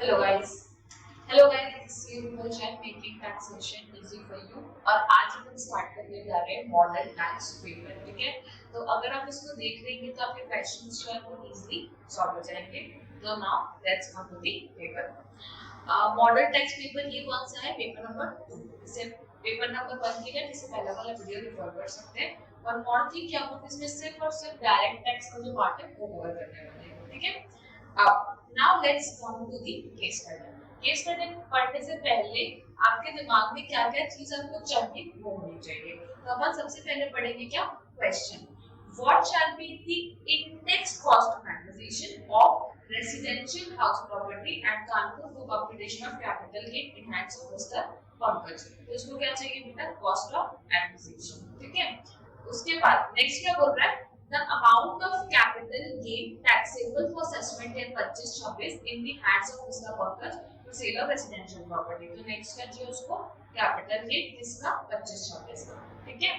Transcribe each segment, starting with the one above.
Hello guys hello guys this is Vimal Jain making taxation easy for you. और आज हम start करने जा रहे हैं मॉडल टैक्स पेपर। ठीक है, तो अगर आप इसको देख लेंगे तो आपके क्वेश्चंस जो है वो इजीली सॉल्व हो जाएंगे। तो now let's come to the paper. Model tax paper ये कौन सा है? Paper number 2। इसे पेपर नंबर 1 के लिए जिसे पहला वाला वीडियो रिफर कर सकते हैं। और मोर थिंग क्या हम इसमें सिर्फ और सिर्फ डायरेक्ट टैक्स का जो पार्ट है वो कवर करने वाले हैं। ठीक है, अब now let's come to the case study. Case study पढ़ने से पहले आपके दिमाग में क्या क्या चीज आपको चाहिए वो होनी चाहिए। तो अपन सबसे पहले पढ़ेंगे क्या question, what shall be the index cost of acquisition of residential house property at Kanpur for computation of capital gain in hands of Mr. Pankaj. तो इसको क्या चाहिए बेटा? Cost of acquisition. ठीक है, उसके बाद नेक्स्ट क्या बोल रहा है? The amount of capital gain taxable for assessment in 25-26 in the hands of Mr. Pankaj for sale of residential property। तो नेक्स्ट क्या चाहिए उसको? कैपिटल गेन किसका? 25-26 का। ठीक है,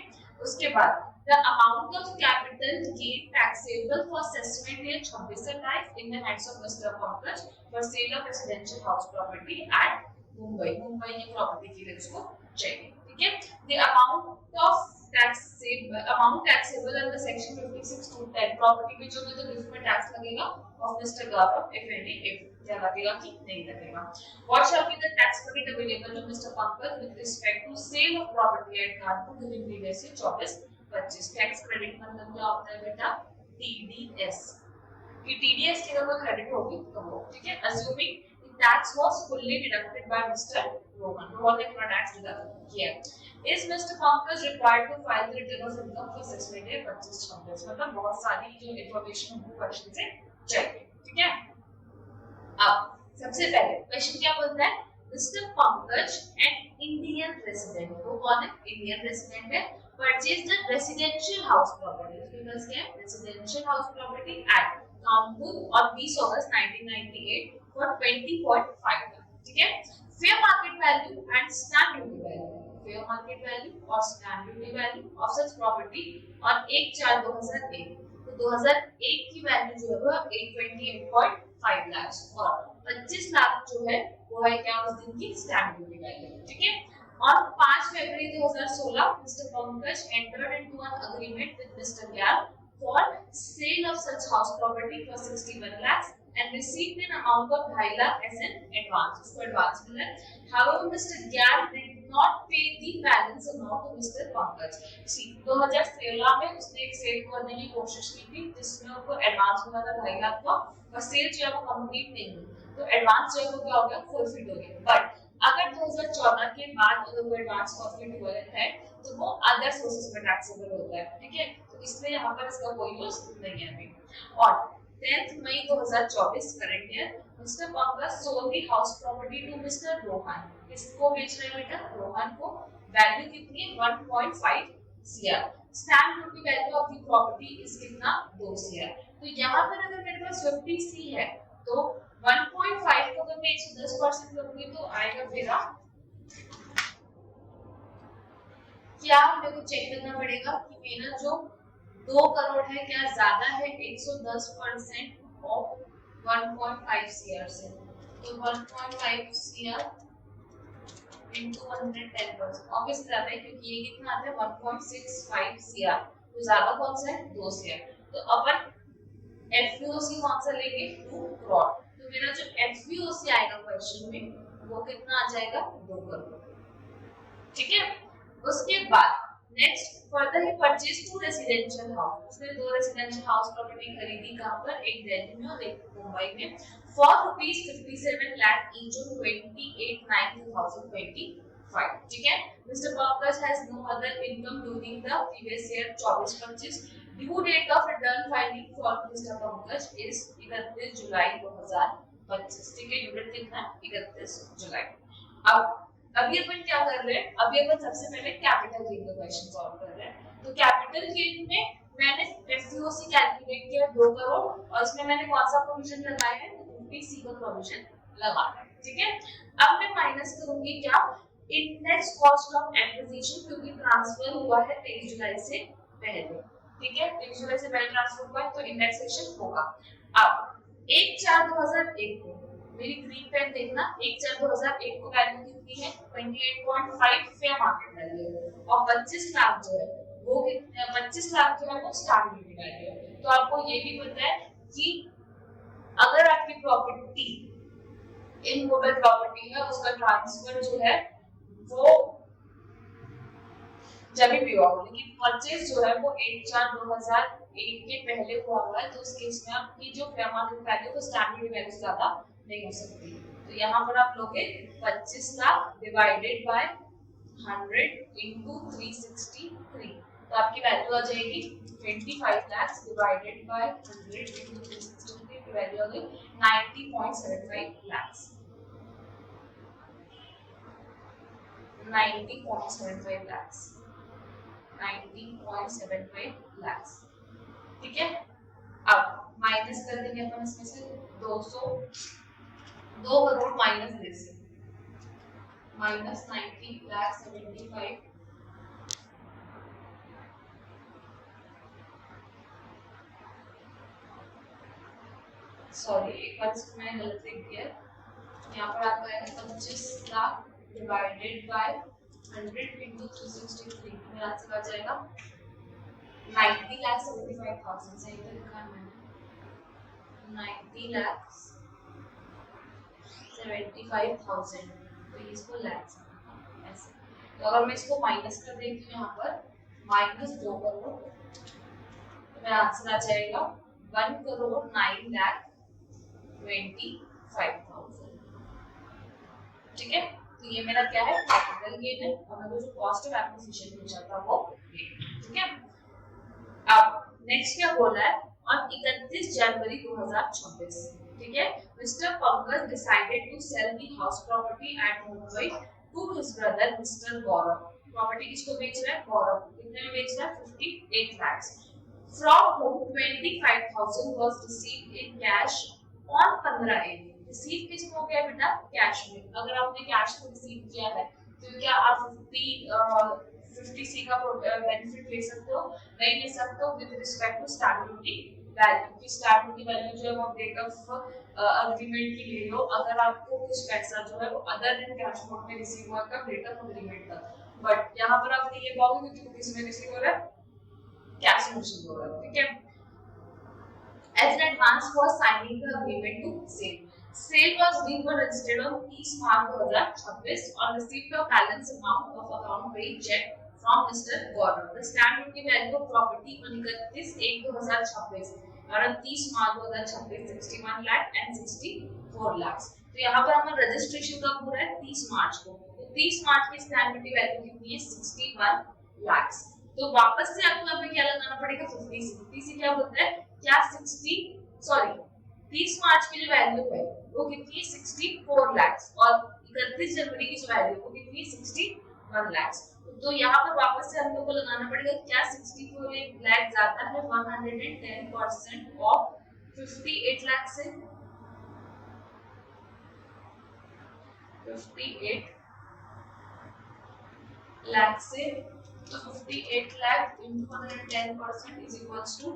उसके बाद the amount of capital gain taxable for assessment in 26-27 in the hands of Mr. Pankaj for sale of residential house property at Mumbai. Mumbai की प्रॉपर्टी के लिए उसको चाहिए। ठीक है, the amount of amount taxable under section 56 to 10 property पे जो तो इसमें टैक्स लगेगा of Mr. Gaurav if any, if क्या लगेगा कि नहीं लगेगा। What shall be the tax credit available to Mr. Pankaj with respect to sale of property at Kanpur during previous year 24-25। Tax credit मतलब क्या होता है बेटा? TDS कि TDS की अगर क्रेडिट होगी तो वो। ठीक है, assuming tax was fully deducted by Mr. Rohan। Rohan ने पूरा टैक्स डिडक्ट किया। Is Mr. Pankaj required to file the return of income for assessment year 25-26? मतलब बहुत सारी जो इन्फॉर्मेशन हमको क्वेश्चन से चाहिए। ठीक है, अब सबसे पहले क्वेश्चन क्या बोलता है? Mr. Pankaj an Indian resident, वो कौन है? इंडियन रेसिडेंट है। Purchased the residential house property, उसके पास क्या है? Residential house property at Kanpur on 20 August 1998 for 20.5 lakh. ठीक है, fair market value and stamp duty value, fair market value और stamp duty value of such property और 1/4/2001। तो 2001 की वैल्यू जो है वो 828.5 लाख और 25 लाख जो है वो है क्या उस दिन की स्टैम्प ड्यूटी वैल्यू। ठीक है, on 5 February 2016 Mr. Pankaj entered into an agreement with Mr. Gyal for sale of such house property for 61 lakhs and received an amount of 2.5 lakh as an advance। उसको advance मिला। However, Mr. Gyal did not pay the balance amount to Mr. Pankaj। See, 2013 में उसने एक cell करने की कोशिश की थी जिसमें उसको एडवांस मिला था 2.5 लाख का, और सेल जो है वो कंप्लीट नहीं हुई, तो एडवांस जो है वो क्या हो गया? फॉरफिट हो गया। बट अगर 2014 के बाद अगर वो एडवांस फॉरफिट हुआ है तो वो अदर सोर्सेज में टैक्सेबल होता है। ठीक है, तो इसलिए यहाँ पर इसका कोई यूज नहीं है अभी। और 10 May 2024 current year Mister Pankaj sold the house property to Mister Rohan. किसको बेच रहे हैं बेटा? रोहन को। वैल्यू कितनी है? 1.5 CR। Stamp duty value of the property is कितना? 2 CR। तो यहाँ पर अगर मेरे पास 50C है तो 1.5 को अगर मैं 110% करूंगी तो आएगा मेरा क्या? मेरे को चेक करना पड़ेगा कि मेरा जो 2 करोड़ है क्या ज्यादा है 110% ऑफ 1.5 CR से। तो 1.5 CR into 110% ऑब्वियसली ज्यादा है क्योंकि ये कितना आता है 1.65 CR। तो ज्यादा कौन सा है? 2 CR। तो अपन FVOC कौन सा लेंगे? 2 करोड़। तो मेरा जो FVOC आएगा क्वेश्चन में वो कितना आ जाएगा? 2 करोड़। ठीक है, उसके बाद next further he purchase 2 residential house. उसने 2 रेजिडेंशियल हाउस प्रॉपर्टी खरीदी कहां पर? एक दिल्ली में और एक मुंबई में फॉर ₹57 लाख ईच ऑन 28/9/2025। ठीक है, Mister Pankaj has no other income during the previous year 24-25। Due date of return filing for Mister Pankaj is 31 July 2025। ठीक है, ड्यू डेट कितना है? 31 जुलाई। अब अभी अपन क्या कर रहे हैं? अभी अपन सबसे पहले कैपिटल गेन का क्वेश्चन सॉल्व कर रहे हैं। तो कैपिटल गेन में मैंने एफसीओसी कैलकुलेट किया 2 करोड़ और इसमें मैंने कौन सा प्रोविजन लगाया है? यूपीसी का प्रोविजन लगाना है। ठीक है, अब मैं माइनस करूंगी क्या? इंडेक्स कॉस्ट ऑफ एक्विजिशन, क्योंकि ट्रांसफर हुआ है 23 जुलाई से पहले। ठीक है, 23 जुलाई से पहले ट्रांसफर हुआ है तो इंडेक्सेशन होगा। अब 1/4/2001 को मेरी ग्रीन पेन देखना 1/4/2001 को वैल्यू कितनी है 28.5 फेयर मार्केट वैल्यू और 25 लाख जो है वो कितने 25 लाख जो है वो स्टार्ट वैल्यू है। तो आपको ये भी पता है कि अगर आपकी प्रॉपर्टी इमूवेबल प्रॉपर्टी है उसका ट्रांसफर जो है वो जब भी हुआ हो, लेकिन परचेज जो है वो 1/4/2001 के पहले हुआ है तो उस केस में आपकी जो फेयर मार्केट वैल्यू तो स्टैंडर्ड वैल्यू से ज्यादा नहीं हो सकती। तो यहाँ पर आप लोगे 25 लाख डिवाइडेड बाय 100 into 363 तो आपकी वैल्यू आ जाएगी 25 lakhs divided by 100 into 363 की वैल्यू आ गई 90.75 lakhs 90.75 lakhs 90.75 lakhs ठीक है। अब माइनस कर देंगे अपन इसमें से 2 crore minus this minus 90,75 sorry एक बार इसको मैंने गलत लिख दिया यहाँ पर आपका है 25 लाख डिवाइडेड बाय 100 into 363 मेरा आंसर आ जाएगा 90,75,000 सही तो लिखा है मैंने 90,75,000 तो इसको लैक्स ऐसे। तो अगर मैं इसको माइनस कर देती हूँ यहाँ पर -2 करोड़ तो मेरा आंसर आ जाएगा 1,09,25,000 ठीक है। तो ये मेरा क्या है कैपिटल गेन है और मेरे को जो कॉस्ट ऑफ एक्विजिशन पूछा था वो ये ठीक है। अब नेक्स्ट क्या बोला है on 31 जनवरी 2026 ठीक है Mister Pankaj decided to sell the house property at Mumbai to his brother Mister Gaurav. Property किसको बेच रहा है गौरव कितने में बेच रहा है 58 lakhs from whom 25,000 was received in cash on 15 receive किस में हो गया बेटा कैश में। अगर आपने कैश में रिसीव किया है तो क्या आप 50C का बेनिफिट ले सकते हो नहीं ले सकते हो with respect to stamp duty value की स्टैम्प ड्यूटी वैल्यू जो है वो डेट ऑफ अग्रीमेंट की ले लो। अगर आपको कुछ पैसा जो है वो अदर देन कैश मोड में रिसीव हुआ का डेट ऑफ अग्रीमेंट का बट यहाँ पर आप ये पाओगे कि वो किस में रिसीव हो रहा है कैश में रिसीव हो रहा है ठीक है। As an advance for signing the agreement to sale. Sale was being registered on 30 March 2026 on receipt of balance amount of account paid check from Mr. Gaurav. The stamp duty value of property on 31/1/2026 और 30 March 2026 61 lakh and 64 lakhs. तो यहाँ पर हमारा registration कब हो रहा है 30 मार्च को। तो 30 मार्च की स्टैम्प ड्यूटी वैल्यू कितनी है 61 lakhs। तो वापस से आपको यहाँ पे क्या लगाना पड़ेगा 50 क्या होता है क्या 30 मार्च की जो वैल्यू है वो कितनी है 64 lakhs और 31 जनवरी की जो वैल्यू वो कितनी है 61 lakhs। तो यहाँ पर वापस से हम लोग को लगाना पड़ेगा क्या 64 लाख जाता है 110% ऑफ 58 लाख से 58 लाख से तो 58 lakh into 110% is equals to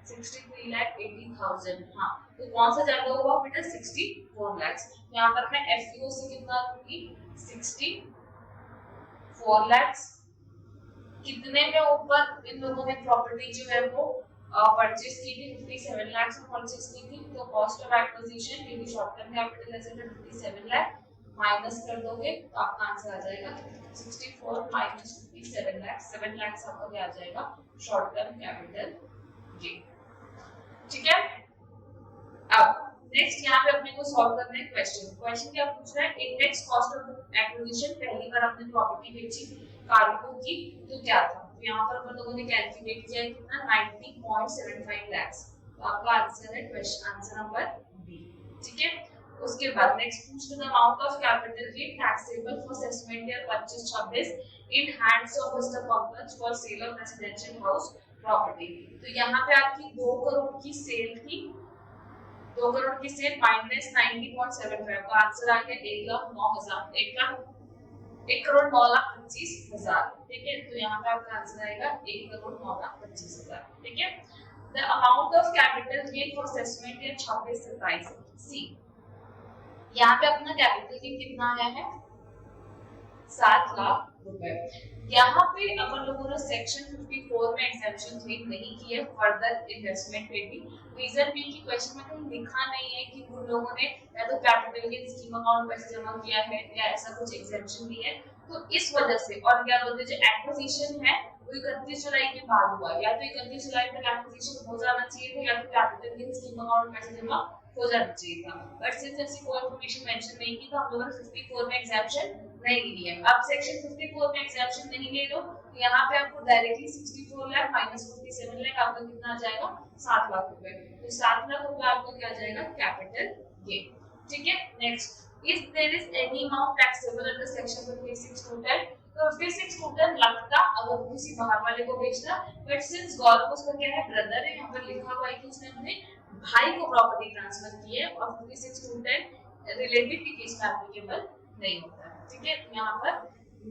63,80,000। हाँ तो कौन सा ज्यादा होगा बेटा 64 lakhs। यहाँ पर मैं FEO से कितना लूंगी 64 lakhs। कितने में ऊपर इन लोगों ने प्रॉपर्टी जो है वो परचेज की थी 57 lakhs में परचेज की थी। तो कॉस्ट ऑफ एक्विजिशन ये भी शॉर्ट टर्म कैपिटल एसेट है 57 लाख माइनस कर दोगे तो आपका आंसर आ जाएगा 64 माइनस 57 लाख 7 लाख आपका क्या आ जाएगा शॉर्ट टर्म कैपिटल जी ठीक है। अब नेक्स्ट यहाँ पे अपने को सॉल्व करना है क्वेश्चन क्या पूछ रहा है इंडेक्स कॉस्ट ऑफ एक्विजिशन पहली बार आपने प्रॉपर्टी बेची कार्गो की तो क्या था। तो यहाँ पर अपन लोगों ने कैलकुलेट किया कितना 90.75 lakhs। तो आपका आंसर है क्वेश्चन आंसर नंबर बी ठीक है। उसके बाद नेक्स्ट पूछते हैं amount of capital gain taxable for assessment year 25-26 in hands of mister Pankaj for sale of residential house property. तो यहाँ पे आपकी 2 करोड़ की सेल थी 2 करोड़ की सेल माइनस 90.75 का आंसर आ गया 1,09,25,000 ठीक है। तो यहाँ पे आपका आंसर आएगा 1,09,25,000 ठीक है। The amount of capital gain for assessment year 26-27 सी यहाँ पे अपना कैपिटल गेन कितना आया है 7 लाख रुपए। यहाँ पे अपन लोगों ने सेक्शन 54 में एग्जेम्पशन क्लेम नहीं की है फर्दर इन्वेस्टमेंट पे भी। रीजन भी कि क्वेश्चन में कहीं लिखा नहीं है कि उन लोगों ने या तो कैपिटल गेन स्कीम अकाउंट पैसे जमा किया है या ऐसा कुछ एग्जेम्पशन भी है, तो इस वजह से। और क्या बोलते हैं जो एक्विजिशन है वो 31 जुलाई के बाद हुआ, या तो 31 जुलाई तक एक्विजिशन हो जाना चाहिए था या तो कैपिटल गेन स्कीम अकाउंट पैसे जमा हो जाना चाहिए था, बट सिंस ऐसी कोई इंफॉर्मेशन मेंशन नहीं की तो हम लोगों ने 54 में एग्जेम्पशन नहीं ली है। अब सेक्शन 54 में एग्जेम्पशन नहीं ले लो तो यहाँ पे आपको डायरेक्टली 64 लाख माइनस 57 लाख आपका कितना आ जाएगा 7 लाख रुपए। तो 7 लाख रुपए आपको क्या आ जाएगा कैपिटल गेन। ठीक है, next, if there is any amount taxable under section 56 two 10, तो 56 टू 10 लगता अगर किसी बाहर वाले को बेचना, बट सिंस गौरव उसका क्या है ब्रदर है, यहाँ पर लिखा हुआ है कि उसने अपने भाई को प्रॉपर्टी ट्रांसफर की है और 56 टू 10 रिलेटिव के केस में एप्लीकेबल नहीं होता है। ठीक है, यहाँ पर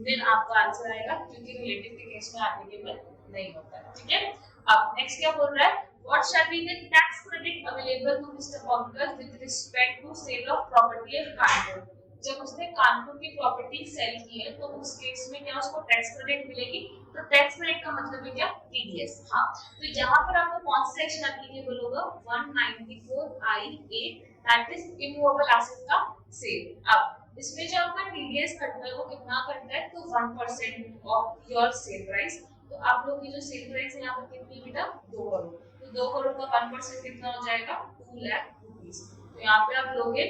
देन आपका आंसर आएगा क्योंकि रिलेटिव के केस में एप्लीकेबल नहीं होता है। ठीक है, अब नेक्स्ट क्या बोल रहा है, what shall be the tax credit available to Mister Pankaj with respect to sale of property at Kanpur. जब उसने कानपुर की प्रॉपर्टी सेल की है तो उस केस में क्या उसको टैक्स क्रेडिट मिलेगी, तो टैक्स क्रेडिट का मतलब है क्या टीडीएस। हाँ, तो यहाँ पर आपको कौन सा सेक्शन एप्लीकेबल होगा 194(I)(a) that is immovable asset का सेल। अब इसमें जो आपका टीडीएस कटता है वो कितना कटता है, तो 1% ऑफ योर सेल प्राइस। तो आप लोग की जो सेल प्राइस है यहाँ पर कितनी बेटा 2 करोड़, तो 2 करोड़ का 1% कितना हो जाएगा 2 लाख रुपीस। तो यहाँ पे आप लोगे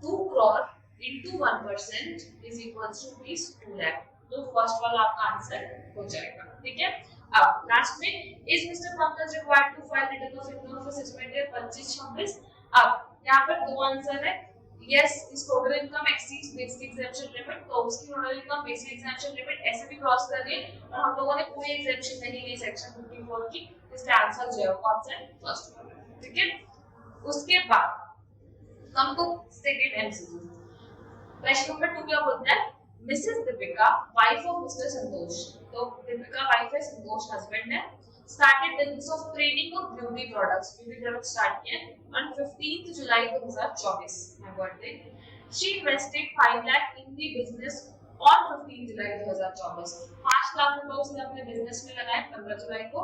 2 crore into 1% is equals to rupees 2 lakh, तो फर्स्ट वाला आपका आंसर हो जाएगा। ठीक है, अब लास्ट में is Mister Pankaj required to file return of income for suspend year 25-26। अब यहाँ पर दो आंसर है, yes is total income exceeds basic exemption limit, तो उसकी total income basic exemption limit ऐसे भी क्रॉस कर रही है और हम लोगों ने कोई एग्जेम्पशन नहीं ली सेक्शन 54 की, इसका आंसर जो है कौन सा है फर्स्ट वाला। ठीक है, उसके बाद come to second MCQ. Question number 2 क्या बोलता है, Mrs Deepika wife of Mr Santosh, तो दीपिका वाइफ है, संतोष हस्बैंड है, started business of trading of beauty products, beauty products start किए on 15 July 2024 my birthday. She invested 5 lakh in the business on 15 July 2024, 5 lakh रुपए उसने अपने बिजनेस में लगाए 15 जुलाई को।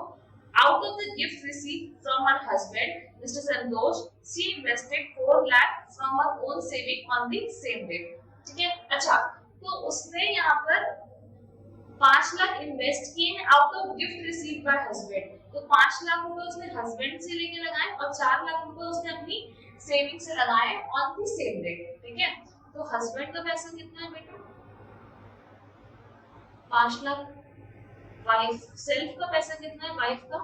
Out of the gift received from her husband, Mr. Santosh, she invested 4 lakh from her own saving on the same day. ठीक है, अच्छा, तो उसने यहाँ पर 5 लाख इन्वेस्ट किए हैं out of gift received by husband, तो 5 लाख रुपए उसने हस्बैंड से लेके लगाए और 4 लाख रुपए उसने अपनी सेविंग से लगाए ऑन द सेम डे। ठीक है, तो हस्बैंड का पैसा कितना है बेटा 5 लाख, वाइफ सेल्फ का पैसा कितना है वाइफ का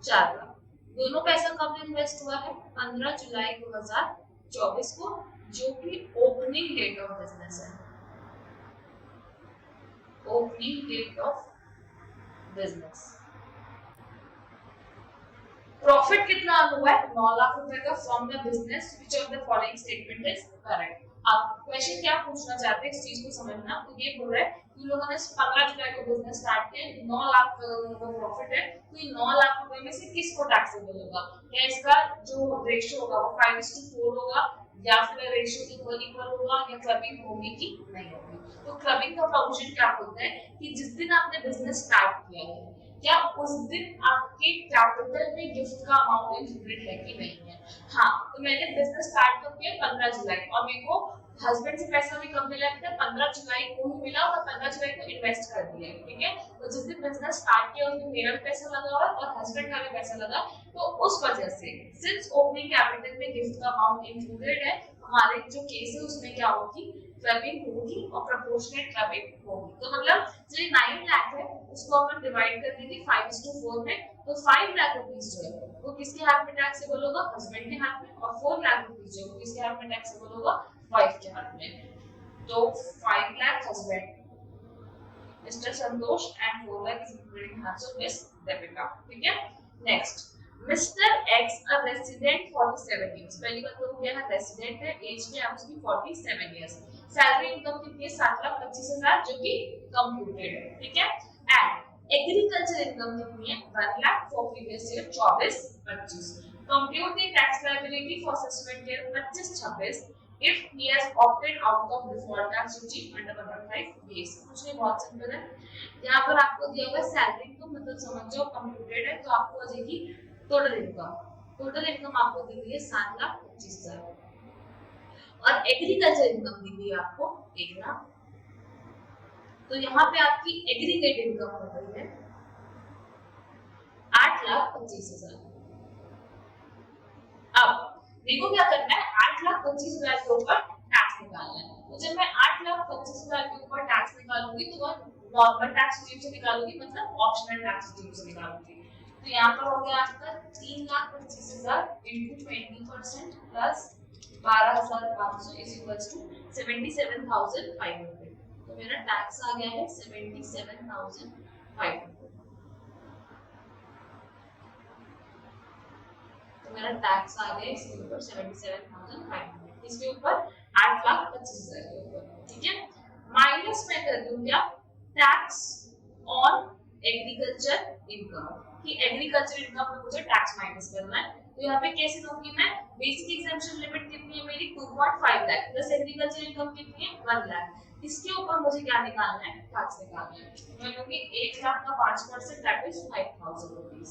4 लाख, दोनों पैसा कब इन्वेस्ट हुआ है 15 जुलाई 2024 को, जो कि ओपनिंग डेट ऑफ बिजनेस है, opening date of business. Profit कितना हुआ है 9 लाख रुपए का from the business, which of the following statement is correct. अब क्वेश्चन क्या पूछना चाहते हैं इस चीज को समझना, तो ये बोल रहा है कि लोगों ने 15 जुलाई को बिजनेस स्टार्ट किया, 9 लाख का प्रॉफिट है, तो ये 9 लाख रुपए में से किसको टैक्सेबल होगा, क्या इसका जो रेशियो होगा वो 5:4 होगा या फिर रेशियो इक्वल होगा या क्लबिंग होगी कि नहीं होगी। तो क्लबिंग का प्रोविजन क्या होता है कि जिस दिन आपने बिजनेस स्टार्ट किया है क्या उस दिन आपके कैपिटल में गिफ्ट का अमाउंट इंक्लूडेड है कि नहीं है। हाँ, तो मैंने बिजनेस स्टार्ट कब किया 15 जुलाई और मेरे को हस्बैंड से पैसा भी कब मिला था 15 जुलाई को ही मिला और 15 जुलाई को इन्वेस्ट कर दिया। ठीक है, तो जिस दिन बिजनेस स्टार्ट किया उस दिन मेरा भी पैसा लगा हुआ और हस्बैंड का भी पैसा लगा, तो उस वजह से सिंस ओपनिंग कैपिटल में गिफ्ट का अमाउंट इंक्लूडेड है, हमारे जो केस है उसमें क्या होगी क्लबिंग होगी और प्रोपोर्शनेट क्लबिंग होगी। तो मतलब जो 9 लाख है उसको अपन डिवाइड कर देंगे 5:4 में, तो 5 लाख रुपीस जो है वो किसके हाथ में टैक्सेबल होगा हस्बैंड के हाथ में, और 4 लाख रुपीस जो है किसके हाथ में टैक्सेबल होगा वाइफ के हाथ में। तो 5 lakh husband mister Santosh and 4 lakh is including hands of miss Deepika. ठीक है, next mister x a resident 47 years, पहली बात तो क्या है रेसिडेंट है, एज में है उसकी 47 इयर्स, सैलरी इनकम कितनी है 7,25,000 जो कि कंप्यूटेड है। ठीक है, एंड एग्रीकल्चर इनकम कितनी है 1 lakh for previous year 24-25। Compute the tax liability for suspend year 25-26 if he has opted out of default tax regime under 115 base। कुछ नहीं, बहुत सिंपल है। यहाँ पर आपको दिया हुआ सैलरी इनकम, मतलब समझ जाओ कंप्यूटेड है, तो आपको आ जाएगी टोटल इनकम। टोटल इनकम आपको दी हुई है 7,25,000 और एग्रीकल्चर इनकम दी हुई है आपको 1 लाख। तो यहाँ पे आपकी एग्रीगेट इनकम हो गई है 8,25,000। अब देखो क्या करना है, 8,25,000 के ऊपर टैक्स निकालना है। तो जब मैं 8,25,000 के ऊपर टैक्स निकालूंगी तो मैं नॉर्मल टैक्स रेट से निकालूंगी, मतलब ऑप्शनल टैक्स रेट से निकालूंगी। तो यहाँ पर हो गया आपका 3,25,000 into 20% plus 12,500 is equals to 77,500। तो मेरा टैक्स आ गया है 77,500। मेरा टैक्स आ गया इसके ऊपर 77,500, इसके ऊपर 8,25,000 के ऊपर, ठीक है। माइनस में कर दूं क्या, टैक्स ऑन एग्रीकल्चर इनकम, कि एग्रीकल्चर इनकम में मुझे टैक्स माइनस करना है। तो यहाँ पे कैसे दूंगी मैं, बेसिक एग्जेम्पशन लिमिट कितनी है मेरी 2.5 लाख प्लस एग्रीकल्चर इनकम कितनी है 1 लाख। इसके ऊपर मुझे क्या निकालना है, टैक्स निकालना है। मैं लूंगी 1 लाख का 5% दैट इज 5,000 रुपीस,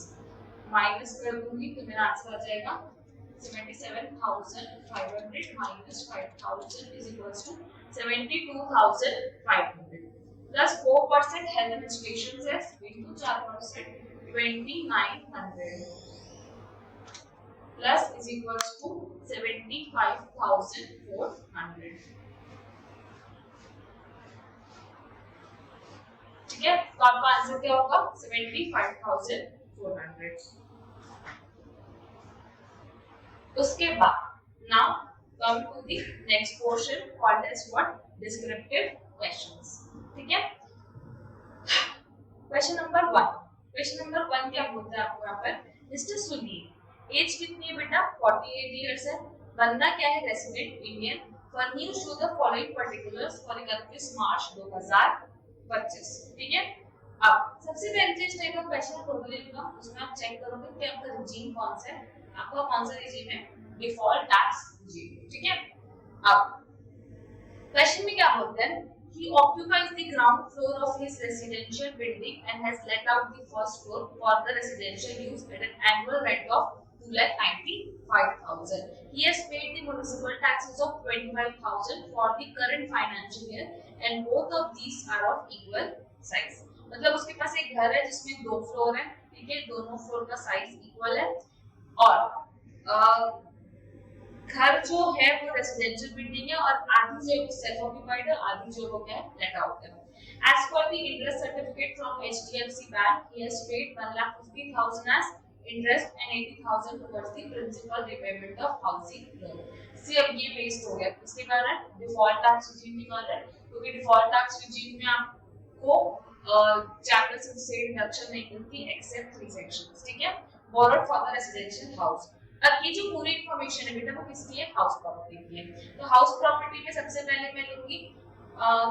माइनस कर दूंगी तो मेरा आंसर आ जाएगा 77,500 minus 5,000 is equals to 72,500 plus 4% health administration है into 4% 2,900 plus is equals to 75,400। ठीक है, तो आपका आंसर क्या होगा 75,400। उसके बाद now come to the next portion called as what, descriptive questions। ठीक है, क्वेश्चन नंबर 1। क्वेश्चन नंबर 1 क्या बोलता है आपको यहाँ पर, मिस्टर सुनील एज कितनी है बेटा 48 इयर्स है, बंदा क्या है resident Indian, furnish to the following particulars for 31 March 2025। ठीक है, अब सबसे पहले जिस टाइप का क्वेश्चन टोटल इनकम, उसमें आप चेक करोगे कि आपका रिजीम कौन सा है, आपका कौन सा रिजीम है, डिफॉल्ट टैक्स रिजीम। ठीक है, अब क्वेश्चन में क्या बोलते हैं, he occupies the ground floor of his residential building and has let out the first floor for the residential use at an annual rent of 2,95,000. He has paid the municipal taxes of 25,000 for the current financial year and both of these are of equal size। मतलब उसके पास एक घर है जिसमें 2 floor है, ठीक है, दोनों फ्लोर का साइज इक्वल है और घर जो है वो रेसिडेंशियल बिल्डिंग है और आधी जो सेल्फ ऑक्यूपाइड है, आधी जो हो गया लेट आउट है। As per the interest certificate from HDFC Bank, he has paid 1,50,000 as interest and 80,000 towards the principal repayment of housing loan। से अब ये वेस्ट हो गया, इसके कारण डिफॉल्ट टैक्स रिजीम निकाल रहे हैं, क्योंकि डिफॉल्ट टैक्स रिजीम में आपको चैप्टर से डिडक्शन नहीं मिलती एक्सेप्ट 3 सेक्शंस। ठीक है, borrowed for the residential house। अब ये जो पूरी इंफॉर्मेशन है बेटा वो किसकी है, हाउस प्रॉपर्टी की है। तो हाउस प्रॉपर्टी में सबसे पहले मैं लूंगी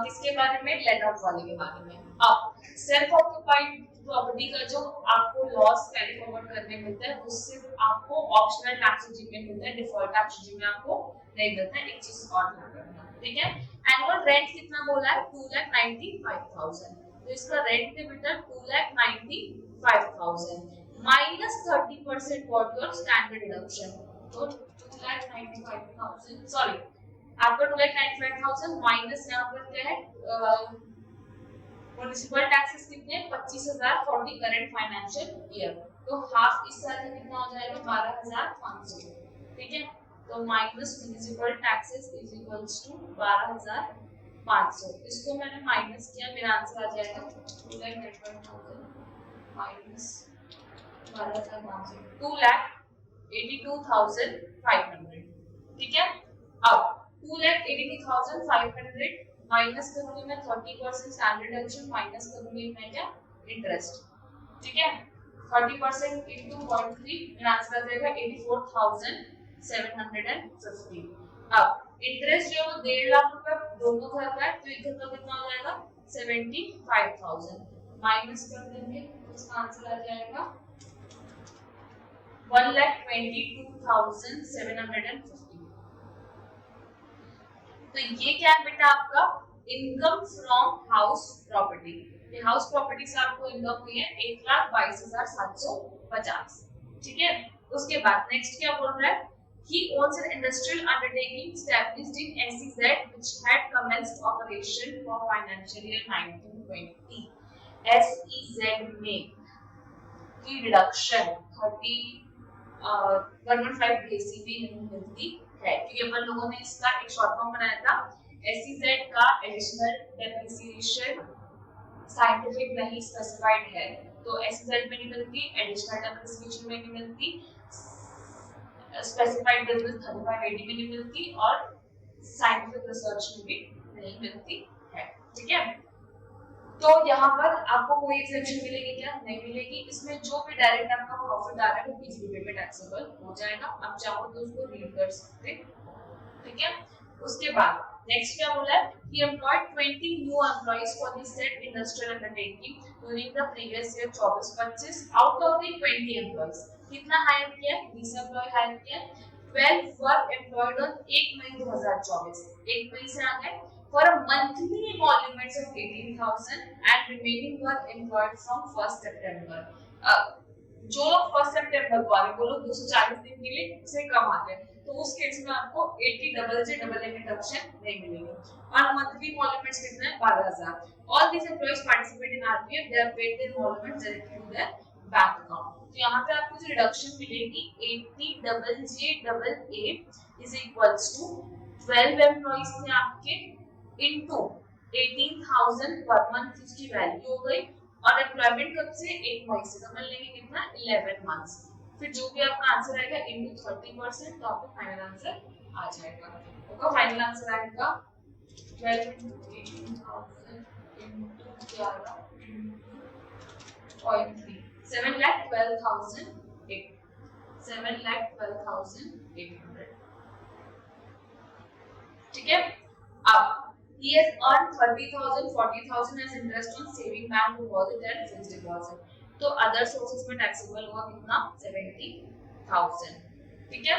किसके बारे में, लेट आउट वाले के बारे में। अब सेल्फ ऑक्यूपाइड प्रॉपर्टी का जो आपको लॉस कैरी फॉरवर्ड करने मिलता है उससे आपको ऑप्शनल टैक्स रिजीम में मिलता है, डिफॉल्ट टैक्स रिजीम में आपको नहीं मिलता है। एक चीज और ध्यान रखना, ठीक है। एनुअल रेंट कितना बोला है 2,95,000, तो इसका रेंट है बेटा 2,95,000 minus 30% for your standard deduction. तो 2,95,000 सॉरी आपका 2,95,000 माइनस यहाँ पर क्या है म्युनिसिपल टैक्सेस कितने 25,000 for the current financial year, तो हाफ इस साल में कितना हो जाएगा 12,500। ठीक है, तो minus municipal taxes is equals to 12,500। इसको मैंने माइनस किया, मेरा आंसर आ जाएगा 2,95,000 माइनस 12,500 2,82,500। ठीक है, अब 2,82,500 माइनस करूंगी मैं 30% स्टैंडर्ड डिडक्शन, माइनस करूंगी मैं क्या इंटरेस्ट। ठीक है, 30% इनटू 0.3 मेरा आंसर आ जाएगा 84,750। अब इंटरेस्ट जो है 1.5 लाख रुपए दोनों घर का है, तो एक घर का कितना हो जाएगा 75,000 माइनस कर देंगे तो इसका आंसर आ जाएगा 1,22,750। तो ये क्या है बेटा आपका income from house property. House property से आपको इनकम हुई है 1,22,750। ठीक है। उसके बाद नेक्स्ट क्या बोल रहा है, he owns an industrial undertaking established in SEZ which had commenced operation for financial year 1920। SEZ में की डिडक्शन 115 BCV नहीं मिलती है, क्योंकि अपन लोगों ने इसका एक शॉर्ट फॉर्म बनाया था। SEZ का एडिशनल डेप्रिसिएशन साइंटिफिक नहीं स्पेसिफाइड है, तो SEZ में नहीं मिलती, एडिशनल डेप्रिसिएशन में नहीं मिलती, स्पेसिफाइड बिजनेस 3580 में नहीं मिलती और साइंटिफिक रिसर्च में भी नहीं मिलती है। ठीक है। तो यहाँ पर आपको कोई एक्सेप्शन मिलेगी क्या? नहीं मिलेगी। इसमें जो भी डायरेक्ट आपका प्रॉफिट आ रहा है वो पीजीबी में टैक्सेबल हो जाएगा। आप चाहो तो उसको रीड कर सकते। ठीक है। उसके बाद नेक्स्ट क्या बोला है, he employed 20 new employees for the said industrial undertaking during the previous year 24-25। out of the 20 employees कितना हायर किया, 20 एम्प्लॉय हायर किया। 12 were employed on 1 मई 2024, 1 मई से आ गए for a monthly emoluments of 18,000 and remaining were employed from 1st September। जो लोग 1 सितंबर को आ रहे वो लोग 240 दिन के लिए से कम आ रहे, तो उस केस में आपको 80 डबल जे डबल ए डिडक्शन नहीं मिलेगी। और मंथली emoluments कितना है, 12,000। all these employees participate in RPF, they are paid their emoluments directly to their bank account। तो यहाँ पे आपको जो रिडक्शन मिलेगी 80 double J double A is equals to 12 employees थे आपके इनटू 18,000 पर मंथ इसकी वैल्यू हो गई, और एम्प्लॉयमेंट कब से, 1 मई से, तो लेंगे कितना 11 मंथ्स। फिर जो भी आपका आंसर आएगा इनटू 30%, तो आपका फाइनल आंसर आ जाएगा। आपका फाइनल आंसर आएगा 12 into 18,000 into 11.3 7,12,800। ठीक है। अब he has earned 30,000 40,000 as interest on saving bank deposit and fixed deposit, तो अदर सोर्सेस में टैक्सेबल हुआ कितना 70,000। ठीक है।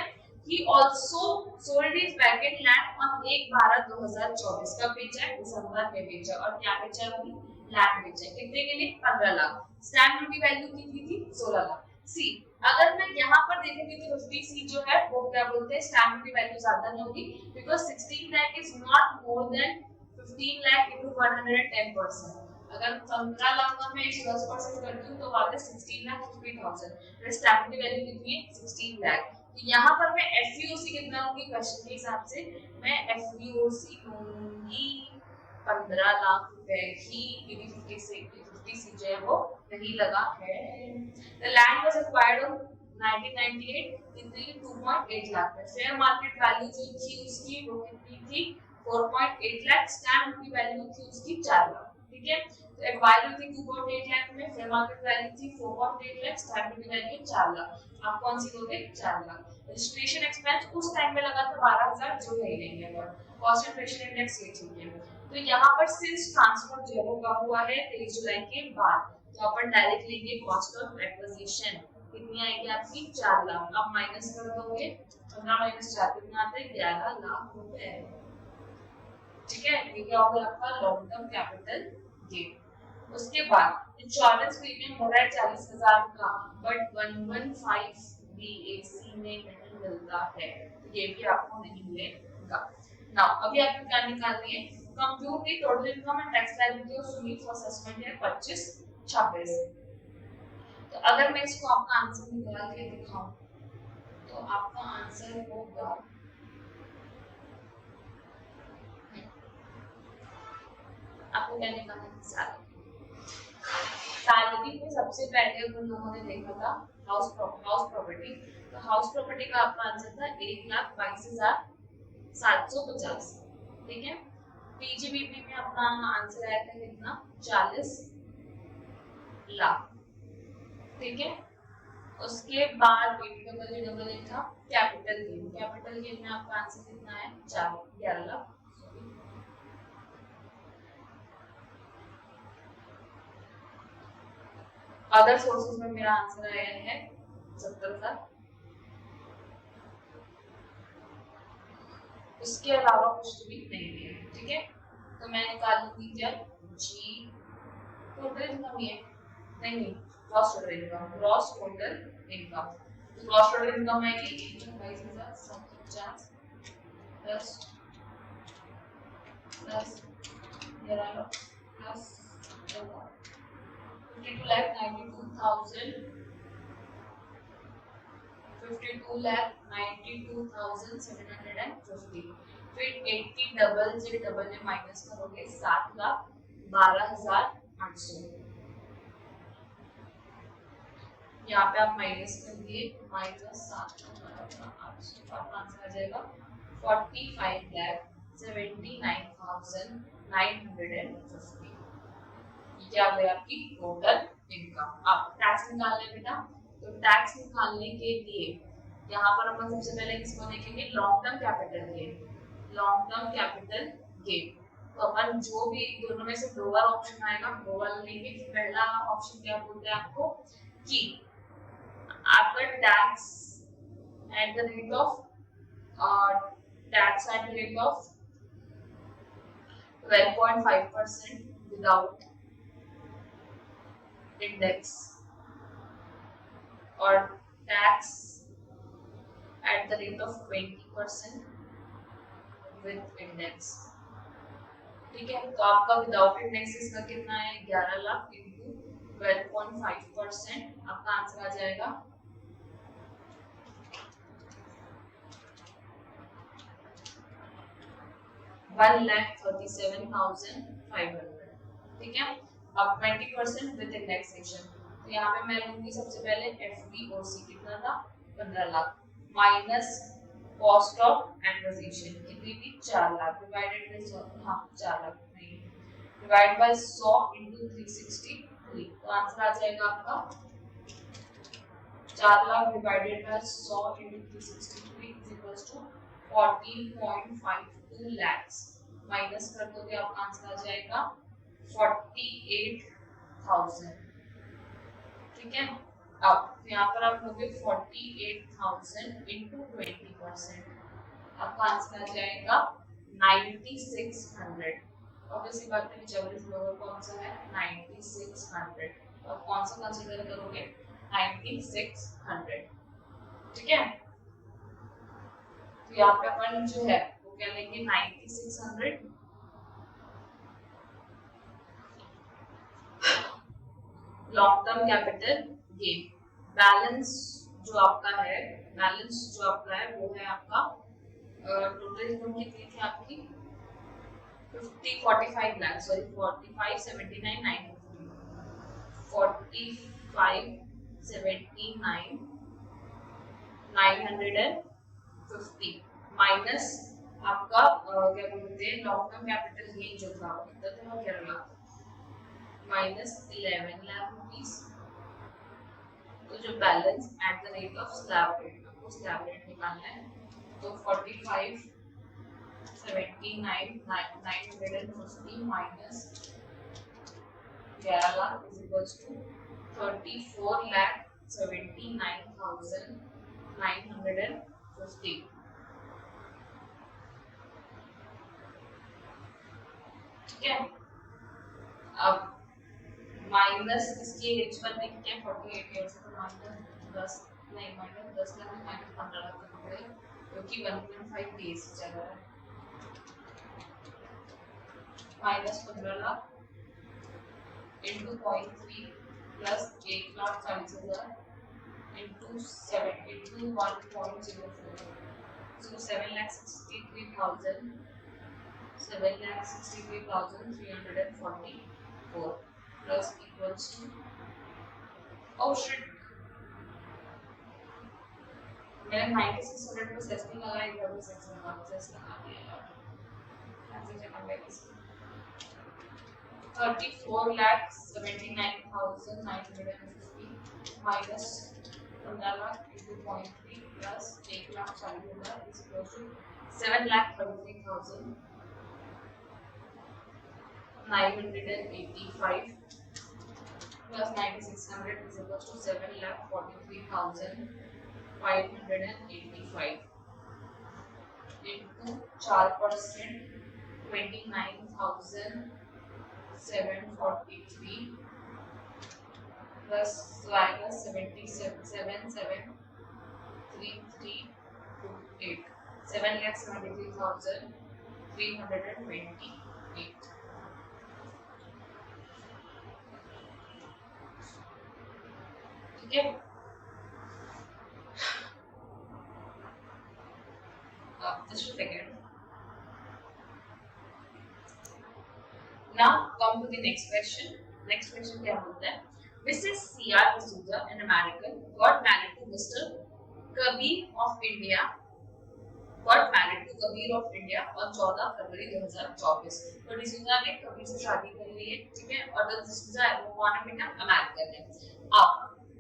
he also sold his vacant land on 1/12/2024, कब बेचा है, दिसंबर में बेचा, और क्या बेचा अपनी लैंड बेचा, कितने के लिए 15 लाख। स्टैम्प ड्यूटी वैल्यू कितनी थी 16 लाख। सी अगर मैं यहाँ पर देखूंगी तो 50C जो है वो क्या बोलते हैं, स्टैम्प ड्यूटी वैल्यू ज्यादा नहीं होगी, because 16 lakh is not more than 15 lakh into 110%। अगर 15 लाख का मैं 10% करती हूँ तो आगे 16,50,000, स्टैम्प ड्यूटी वैल्यू कितनी है 16 लाख। तो यहाँ पर मैं एफवीओसी कितना लूंगी, क्वेश्चन के हिसाब से मैं एफवीओसी लूंगी 15 लाख रुपए ही, क्योंकि 50C जो है वो नहीं लगा है। The land was acquired on 1998 कितने की 2.8 लाख में। फेयर मार्केट वैल्यू जो थी उसकी वो कितनी थी 4.8 लाख। स्टैम्प ड्यूटी वैल्यू थी उसकी 4 लाख। ठीक है। तो एक्वायर हुई थी 2.8 लाख में, फेयर मार्केट वैल्यू थी 4.8 lakh, stamp duty value 4 lakh. आप कौन सी लोगे 4 लाख। रजिस्ट्रेशन एक्सपेंस उस टाइम में लगा था 12,000, जो नहीं लेंगे अपन। कॉस्ट इन्फ्लेशन इंडेक्स ये ठीक है। तो यहाँ पर सिंस ट्रांसफर जो है कब हुआ है 23 जुलाई के बाद, तो अपन डायरेक्ट लेंगे कॉस्ट ऑफ एक्विजिशन, कितनी आएगी आपकी 4 लाख। अब माइनस कर दोगे 15 माइनस 4 कितना आता है 11 लाख रुपए। ठीक है। ये क्या होगा आपका लॉन्ग टर्म कैपिटल गेन। उसके बाद इंश्योरेंस प्रीमियम हो रहा है 40,000 का, बट 115 BAC में नहीं मिलता है, तो ये भी आपको नहीं मिलेगा। नाउ अभी आपको क्या निकालनी है, compute the total income and tax liability of Sumeet for assessment है 25-26। तो अगर मैं इसको आपका आंसर निकाल के दिखाऊं तो आपका आंसर होगा आपको क्या निकालना है, सैलरी में सबसे पहले उन लोगों ने देखा था हाउस प्रॉपर्टी, तो हाउस प्रॉपर्टी का आपका आंसर था 1,22,750। ठीक है। पीजीबीपी में अपना आंसर आया था कितना 40 लाख। ठीक है। उसके बाद डबल था कैपिटल गेन में आपका आंसर कितना है 11 लाख। अदर सोर्सेज में मेरा आंसर आया है 70,000। इसके अलावा कुछ भी नहीं दिया, ठीक है। तो मैं निकालूंगी क्या, जी टोटल इनकम ही है, नहीं gross total income, gross total income. तो ग्रॉस टोटल इनकम आएगी 22,750 प्लस प्लस प्लस 52,92,750। फिर 80 डबल से डबल में माइनस करोगे 7,12,800। यहाँ पे आप माइनस कर दिए, माइनस 7,12,800 आपका आंसर आ जाएगा 45,79,950। क्या हो गया आपकी टोटल इनकम। अब टैक्स निकालना है बेटा, तो टैक्स निकालने के लिए यहाँ पर अपन सबसे पहले किसको देखेंगे, long term capital gain. Long term capital gain तो अपन जो भी दोनों में से लोअर ऑप्शन आएगा वो वाला लेंगे। पहला ऑप्शन क्या बोलते हैं आपको कि आपका tax at the rate of tax at the rate of 12.5% without index और tax at the rate of 20% with index, ठीक है। तो आपका विदाउट इंडेक्स इसका कितना है, 11 लाख इंटू 12.5%, आपका आंसर आ जाएगा 1,37,500, ठीक है। अब 20% विद इंडेक्सेशन, तो यहाँ पे मैं लूंगी सबसे पहले FVOC कितना था, 15 lakh minus cost of acquisition कितनी थी, 4 लाख डिवाइडेड बाय 4 लाख नहीं डिवाइड बाय 100 into 363, तो आंसर आ जाएगा आपका 4 lakh divided by 100 into 363 is equals to 14.52 lakhs, minus कर दोगे आपका आंसर आ जाएगा 48,000, ठीक है। अब यहाँ पर आप लोगे 48,000 into 20%, आपका आंसर आ जाएगा 9,600। ऑब्वियसली बात है whichever is lower कौन सा है, 9,600। अब कौन सा कंसीडर करोगे, 9,600, ठीक है। तो यहाँ पे अपन जो है वो क्या लेंगे, 9,600 long term capital gain. Balance जो आपका है, बैलेंस जो आपका है वो है आपका टोटल इनकम कितनी थी आपकी 45 लाख, सॉरी 45,79,950, 45,79,950 माइनस आपका क्या बोलते हैं लॉन्ग टर्म कैपिटल गेन जो था वो कितना था, 11 लाख माइनस 11 लाख रुपीस। तो जो balance at the rate of slab rate, आपको स्लैब रेट निकालना है, तो 45,79,950 minus 11 lakh is equals to 34,79,950, ठीक है। अब माइनस इसकी एज पर देखते हैं 48 ईयर्स, तो माइनस 10 नहीं माइनस 10 लाख माइनस 15 लाख करना पड़ेगा क्योंकि 1.5 डेज चल रहा है, minus 15 lakh into 0.3 plus 1,40,000 into 7 into 1.04, so 7,63,344 plus equals to, oh shit, मैंने 9600 पे सेस नहीं लगाया, इधर भी सेस लगा दिया यार, कैसे चेक कर लेंगे इसको, 34,79,950 minus 15 lakh into 0.3 plus 1,40,000 is equal to 7,33,985 plus 9,600 is equal to 7,43,585, into 4%, 29,743 plus आएगा 77,73328 7,73,328. ठीक है, just a second. Now come to the next question. Next question क्या बोलता है? Mrs. C.R. D'Souza, an American, got married to Mr. Kabir of India. Got married to Kabir of India on 14 फरवरी 2024. तो डिसूजा ने कबीर से शादी कर ली है, ठीक है? और डिसूजा है वो कौन है बेटा? अमेरिकन है. अब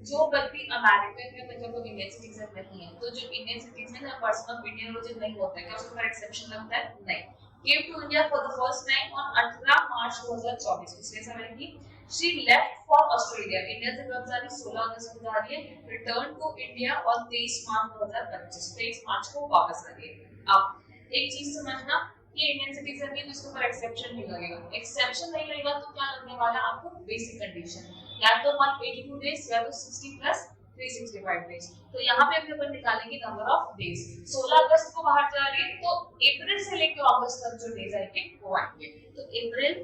जो व्यक्ति अमेरिकन है मतलब वो इंडियन सिटीजन नहीं है, तो जो इंडियन सिटीजन है पर्सन ऑफ इंडियन ओरिजिन नहीं होता है, क्या उसके ऊपर एक्सेप्शन लगता है? नहीं. Came to India for the first time on 18 मार्च 2024. पिछले समय की she left for Australia. India से कब जा रही? 16 अगस्त को जा रही है. Return to India on 23 मार्च 2025. 23 मार्च को वापस आ रही है. अब एक चीज समझना, ये इंडियन सिटीजन नहीं, तो इसके ऊपर एक्सेप्शन नहीं लगेगा. एक्सेप्शन नहीं लगेगा तो क्या लगने वाला है आपको? बेसिक कंडीशन, या तो 182 डेज या तो 60 प्लस 365 डेज. तो यहाँ पे अपन निकालेंगे नंबर ऑफ डेज. 16 अगस्त को बाहर जा रही है तो अप्रैल से लेकर अगस्त तक जो डेज आएंगे वो आएंगे. तो अप्रैल,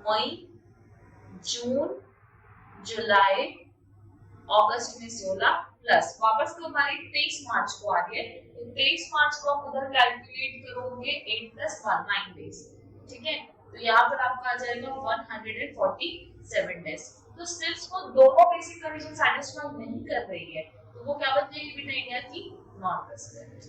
मई, जून, जुलाई, अगस्त में 16 प्लस वापस तो हमारी 23 मार्च को आ रही है. तो 23 मार्च को आप उधर कैलकुलेट करोगे 8 + 1 9 डेज. ठीक है, तो यहाँ पर आपका आ जाएगा 147 डेज. तो सिर्फ वो दोनों बेसिक कंडीशन सैटिस्फाई नहीं कर रही है तो वो क्या बन जाएगी बेटा? इंडिया की नॉन रेजिडेंट.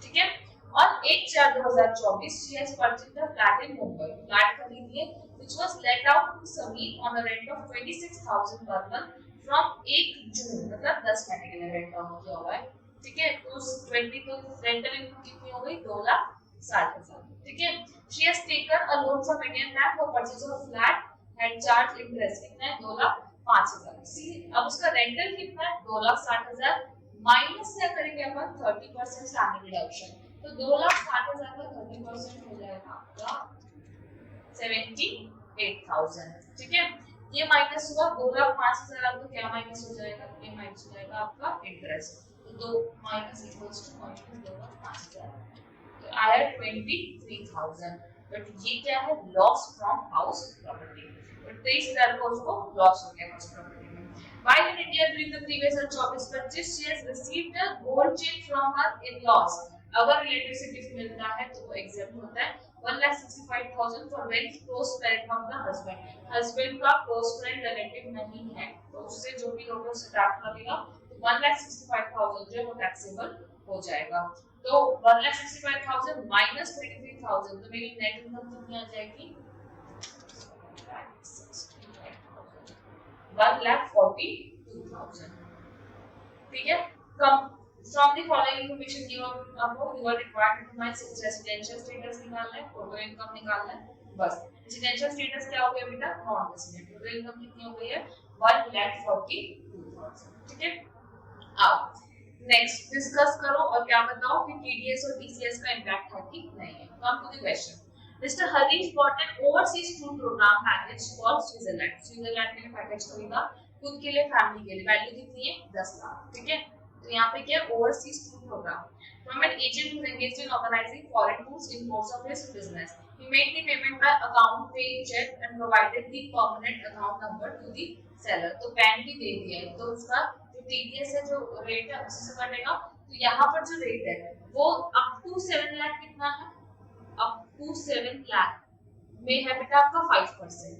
ठीक है, और 1/4/2024 she has purchased a flat in Mumbai. Flat खरीदी है which was let out to Sameer on a rent of 26,000 per month from 1 जून, मतलब 10 महीने के लिए रेंट ऑन किया हुआ है. ठीक है, तो 20 तो रेंटल इनकम कितनी हो गई? 2,60,000. ठीक है, she has taken a loan from Indian Bank for purchase of a flat and charge interest कितना है? 2,05,000. सी अब उसका रेंटल कितना है? 2,60,000 माइनस क्या करेंगे अपन? 30% स्टैंडर्ड डिडक्शन. तो 2,60,000 का 30% हो जाएगा आपका 78,000. ठीक है, ये माइनस हुआ. 2,05,000 आपको क्या माइनस हो जाएगा? ये माइनस हो जाएगा आपका इंटरेस्ट. तो 2 माइनस इक्वल्स टू -2,05,000. तो आया 23,000. बट ये क्या है? Loss from house property. तो 23,000 को उसको लॉस हो गया हाउस प्रॉपर्टी में. While in India during the previous year 24-25 she has received a gold chain from her in-laws. अगर रिलेटिव से गिफ्ट मिलता है तो वो एग्जेम्प्ट होता है. 1,65,000 for very close friend of the husband. Husband का क्लोज फ्रेंड रिलेटिव नहीं है तो उससे जो भी होगा उससे टैक्स लगेगा. तो 1,65,000 जो है टैक्सेबल हो जाएगा. तो 1,65,000 माइनस 23,000 तो मेरी नेट इनकम कितनी आ जाएगी? 1,42,000. ठीक है, कम from the following information you are required to determine residential status निकालना है, टोटल इनकम निकालना है. बस रेजिडेंशियल स्टेटस क्या हो गया बेटा? Non resident. टोटल इनकम कितनी हो गई है? 1,42,000. ठीक है, अब नेक्स्ट डिस्कस करो और क्या बताओ कि टीडीएस और टीसीएस का इंपैक्ट है कि नहीं है. Come to the question. Mr. Harish bought an overseas tour program package for Switzerland. Switzerland के लिए पैकेज खरीदा, खुद के लिए, फैमिली के लिए. वैल्यू कितनी है? 10 लाख. ठीक है, तो यहाँ पे क्या है? Overseas tour program. From an agent who is engaged in organizing foreign tours in course of his business. He made the payment by account pay check and provided the permanent account number to the seller. तो pan भी दे दिया है. तो उसका जो TDS है जो rate है उसी से कटेगा. तो यहाँ पर जो रेट है वो अप टू 7 लाख कितना है? अप टू 7 लाख में है बेटा आपका 5%.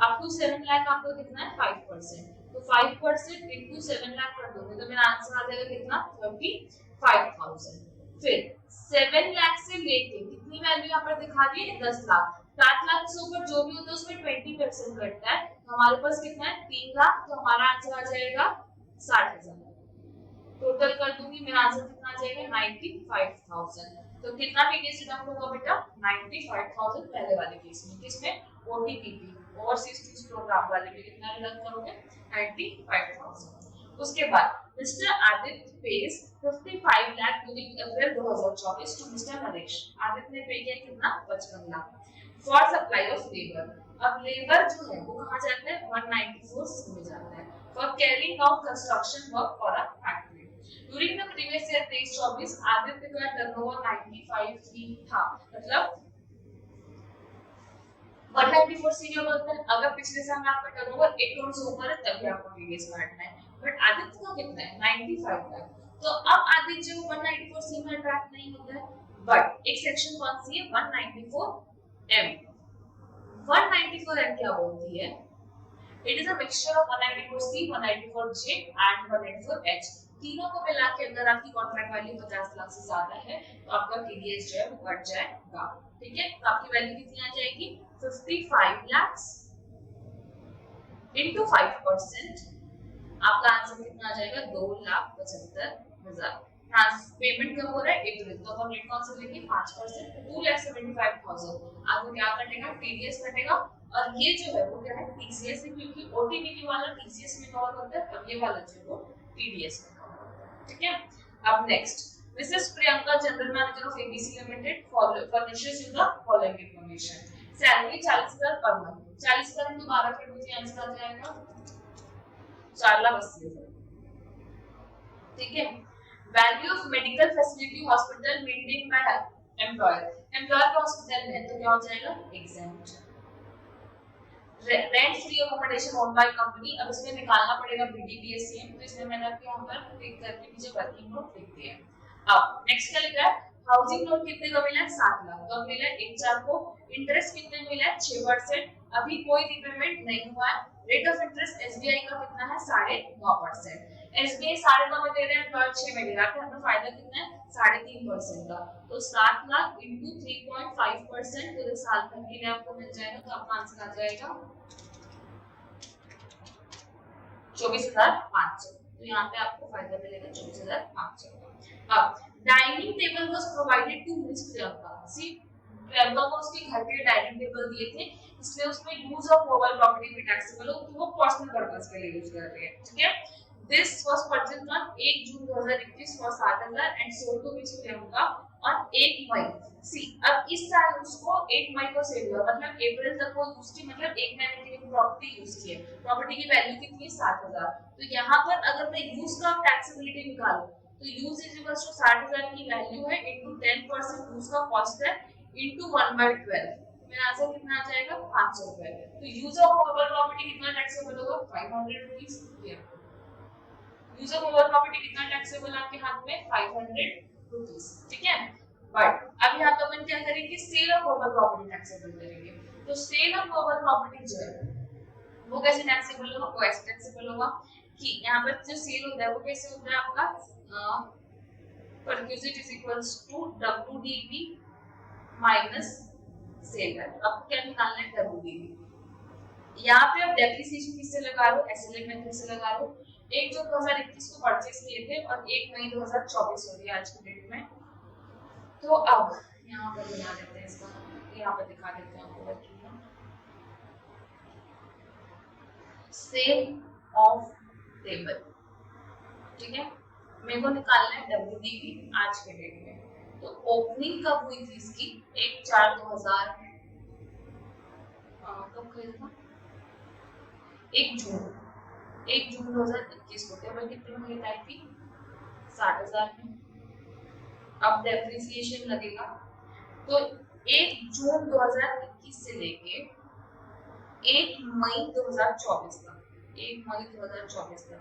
अप टू 7 लाख आपको कितना है? 5%. तो 5% into 7 लाख कर दोगे तो मेरा आंसर आ जाएगा कितना? 35,000. फिर 7 लाख से लेके कितनी वैल्यू यहाँ पर दिखा रही है? 10 लाख. 7 लाख से ऊपर जो भी होता है उसमें 20% कटता है. हमारे पास कितना है? 3 लाख. तो हमारा आंसर आ जाएगा 60,000. टोटल कर दूंगी, मेरा आंसर कितना आ जाएगा? 95,000. तो कितना टीडीएस डिडक्ट होगा बेटा? 95,000 पहले वाले केस में. किसमें? ओटीपीपी ओवरसीज टूर्स प्रोग्राम वाले में कितना डिडक्ट करोगे? 95,000. उसके बाद mister Aditya pays 55 lakh during April 2024 to mister Naresh. Aditya ने पे किया कितना 55 lakh for supply of labour. अब लेबर जो है वो कहाँ जाता है 194 में जाता है for carrying out construction work for a factory. During the previous year 23-24 Aditya का टर्नओवर 95 ही था, मतलब 194 से क्या बोलते हैं अगर पिछले साल में आपका टर्नओवर 1 करोड़ से ऊपर है तभी आपको टीडीएस काटना है, बट आदित्य का कितना है 95 लाख। तो अब आदित्य जो 194 सी में ट्रैक नहीं होता है, बट एक सेक्शन कौन सी है 194 एम। 194 एम क्या बोलती है it is a mixture of 194 C 194 J and 194 H. तीनों को मिला के अगर आपकी कॉन्ट्रैक्ट वैल्यू 50 लाख से ज्यादा है तो आपका टीडीएस जो है वो कट जाएगा। ठीक है, तो आपकी वैल्यू कितनी आ जाएगी 55 lakhs into 5%। आपका आंसर कितना आ जाएगा 2,75,000। पेमेंट कब हो रहा है अप्रैल, तो हम रेट कौन सा लेंगे 5%, 2,75,000। आपको क्या कटेगा टीडीएस कटेगा, और ये जो है वो क्या है टीसीएस है, क्योंकि ओटीपीटी वाला टीसीएस में कवर होता है और ये वाला जो है वो टीडीएस में कवर होता है। ठीक है, अब next Mrs. Priyanka, General Manager of ABC Limited, furnishes you the following information. Salary 40,000 per month, 40,000 में 12 के मुझे आंसर आ जाएगा 4,80,000। ठीक है, value of medical facility hospital maintain by employer, employer का हॉस्पिटल है तो क्या हो जाएगा exempt. Rent free accommodation own by company, अब इसमें निकालना पड़ेगा बीडीपीएससीएम, तो इसमें मैंने आपके यहाँ पर टिक करके नीचे वर्किंग नोट लिख दिया है। अब नेक्स्ट क्या लिखा है हाउसिंग लोन कितने का मिला है 7 लाख, तो मिला है 1/4 को। इंटरेस्ट कितने मिला है 6%, अभी कोई रीपेमेंट नहीं हुआ है। रेट ऑफ इंटरेस्ट एसबीआई का कितना है 9.5%। एसबीआई 9.5 में दे रहे हैं तो 6 में दे रहा है, हमें फायदा कितना है 3.5% का, तो 7 लाख into 3.5% पूरे साल भर के लिए आपको मिल जाएगा, तो आपका आंसर आ जाएगा 24,500। तो यहाँ पे आपको फायदा मिलेगा 24,500। अब dining table was provided to miss Priyanka. सी प्रियंका को उसके घर पे डाइनिंग टेबल दिए थे, इसलिए उसमें यूज ऑफ मोबाइल प्रॉपर्टी भी टैक्सेबल हो, तो वो पर्सनल पर्पस के लिए यूज कर रहे हैं। ठीक है, this was purchased on 1 June 2021 for 7,000 and sold to miss Priyanka on 1 May. See अब इस साल उसको 1 मई को सेल हुआ, मतलब अप्रैल तक वो यूज की, मतलब 1 महीने के लिए प्रॉपर्टी यूज की है। प्रॉपर्टी की वैल्यू कितनी है 7,000। तो यहाँ पर अगर मैं यूज का टैक्सेबिलिटी निकालूं तो यूज इज इक्वल टू 60,000 की वैल्यू है इनटू 10% यूज का कॉस्ट है इनटू 1/12, मेरा आंसर कितना आ जाएगा 500 रुपए। तो यूज ऑफ मोबाइल प्रॉपर्टी कितना टैक्सेबल होगा 500 rupees. Use of mobile property कितना टैक्सेबल आपके हाथ में 500 रुपीस। ठीक है, बट अब यहाँ पे अपन क्या करेंगे sale of mobile property taxable करेंगे। तो सेल ऑफ मोबाइल प्रॉपर्टी जो है वो कैसे टैक्सेबल होगा, वो ऐसे टैक्सेबल होगा कि यहाँ पर जो सेल होता है वो कैसे होता है आपका perquisite is equals to WDV minus sale value. अब क्या निकालना है WDV। यहाँ पे आप डेप्रिसिएशन किससे लगा रहे हो एसएलएम मेथड से लगा रहे हो। 1 जून 2021 को परचेस किए थे और 1 मई 2024 हो रही है आज की डेट में। तो अब यहाँ पर बना देते हैं इसका, यहाँ पर दिखा देते हैं आपको वर्किंग सेल ऑफ टेबल। ठीक है, मेरे को निकालना है WDV आज के डेट में। तो ओपनिंग कब हुई थी इसकी 1/4/2000 कब खरीदा 1 जून 2021 को टेबल कितने में खरीदाई थी 60,000 में। अब डेप्रिसिएशन लगेगा तो 1 जून 2021 से लेके 1 मई 2024 तक, 1 मई 2024 तक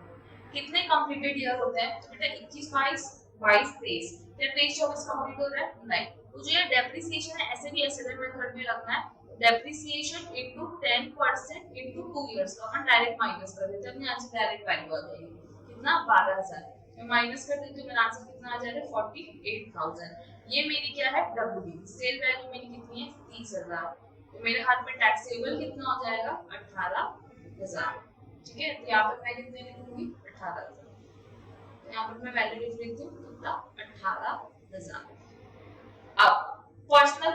कितने कंप्लीटेड ईयर होते हैं, तो बेटा 21 22 23 क्या 23 24 कंप्लीट हो रहा है नहीं। तो जो ये डेप्रिसिएशन है ऐसे भी एसएलएम मेथड में रखना है, डेप्रिसिएशन इनटू 10% इनटू 2 इयर्स का अपन डायरेक्ट माइनस कर देते हैं, अपने आंसर डायरेक्ट वैल्यू आ जाएगी कितना 12,000। मैं माइनस कर देती हूँ, मेरा आंसर कितना आ जाएगा 48,000। ये मेरी क्या है WDV, सेल वैल्यू मेरी कितनी है 30,000, तो मेरे हाथ में टैक्सेबल कितना हो जाएगा 18,000। ठीक है, तो यहाँ पर मैं कितने लिखूंगी 18,000, तो यहाँ पर मैं वैल्यू लिख देती हूँ कितना 18,000। अब पर्सनल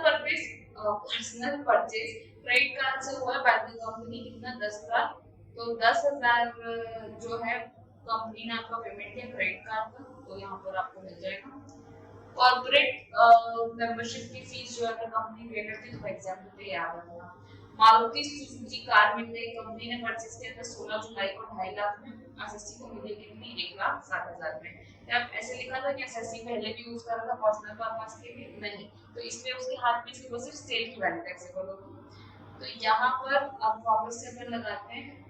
परचेज क्रेडिट कार्ड से हुआ बाय द कंपनी कितना 10,000, तो 10,000 जो है कंपनी ने आपका पेमेंट किया क्रेडिट कार्ड का, तो यहाँ पर आपको मिल जाएगा। कॉर्पोरेट मेंबरशिप की फीस जो है कंपनी पे करती है, तो एग्जांपल पे याद रखना। मारुति सुजुकी कार मिल गई, कंपनी ने परचेज किया था 16 जुलाई को 2.5 लाख में, एसएससी को मिलेगी कितनी 1,60,000 में। अब ऐसे लिखा था कि एसएससी पहले भी यूज कर रहा था पर्सनल पर्पस के लिए, नहीं, तो इसलिए उसके हाथ में सिर्फ सेल की वैल्यू टैक्सेबल होगी। तो यहाँ पर अब वापस से अपन लगाते हैं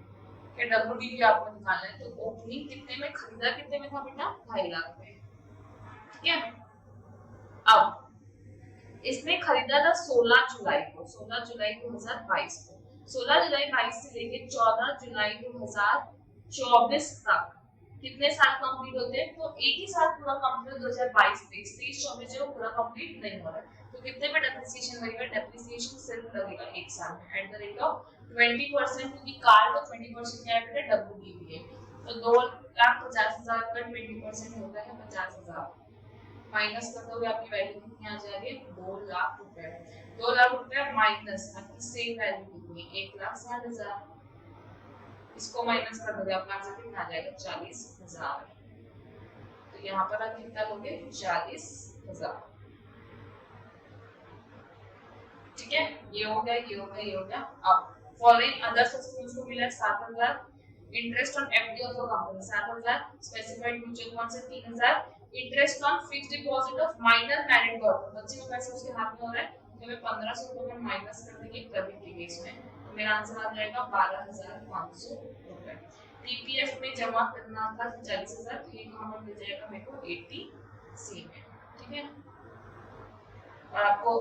कि डब्ल्यूडीपी आपको निकालना है, तो ओपनिंग कितने में खरीदा, कितने में था बेटा 2.5 लाख में, ठीक है। अब इसने खरीदा था 16 जुलाई को, 16 जुलाई 2022 को, 16 जुलाई 22 से लेके 14 जुलाई 2024 तक कितने साल कंप्लीट होते हैं, तो एक ही साल पूरा कंप्लीट 2022 23 24 जो पूरा कंप्लीट नहीं हो रहा है, तो कितने में डेप्रिसिएशन लगेगा, डेप्रिसिएशन सिर्फ लगेगा एक साल में एट द रेट ऑफ 20%, क्योंकि कार तो 20% क्या है बेटा डब्ल्यूडीपी है, तो 2,50,000 का 20% होता है 50,000, माइनस करते हुए आपकी वैल्यू कितनी आ जाएगी 2 लाख रुपए, 2 लाख रुपए माइनस आपकी सेम वैल्यू कितनी 1,60,000, इसको माइनस कर दोगे आपका आंसर कितना आ जाएगा 40,000। तो यहाँ पर आप कितना लोगे 40,000, ठीक है। ये हो गया, ये हो गया, ये हो गया। अब फॉलोइंग अदर सब्सक्रिप्शंस को मिला 7,000, interest on FD of the company 7,000, specified mutual fund से 3,000, interest on fixed deposit of minor married daughter, बच्चे का पैसा उसके हाथ में हो रहा है, तो हमें 1,500 रुपए माइनस कर देंगे कभी के केस में, तो मेरा आंसर आ जाएगा 12,500 रुपए। पीपीएफ में जमा करना था 40,000, तो ये कहां पर मिल जाएगा मेरे को 80C में, ठीक है। और आपको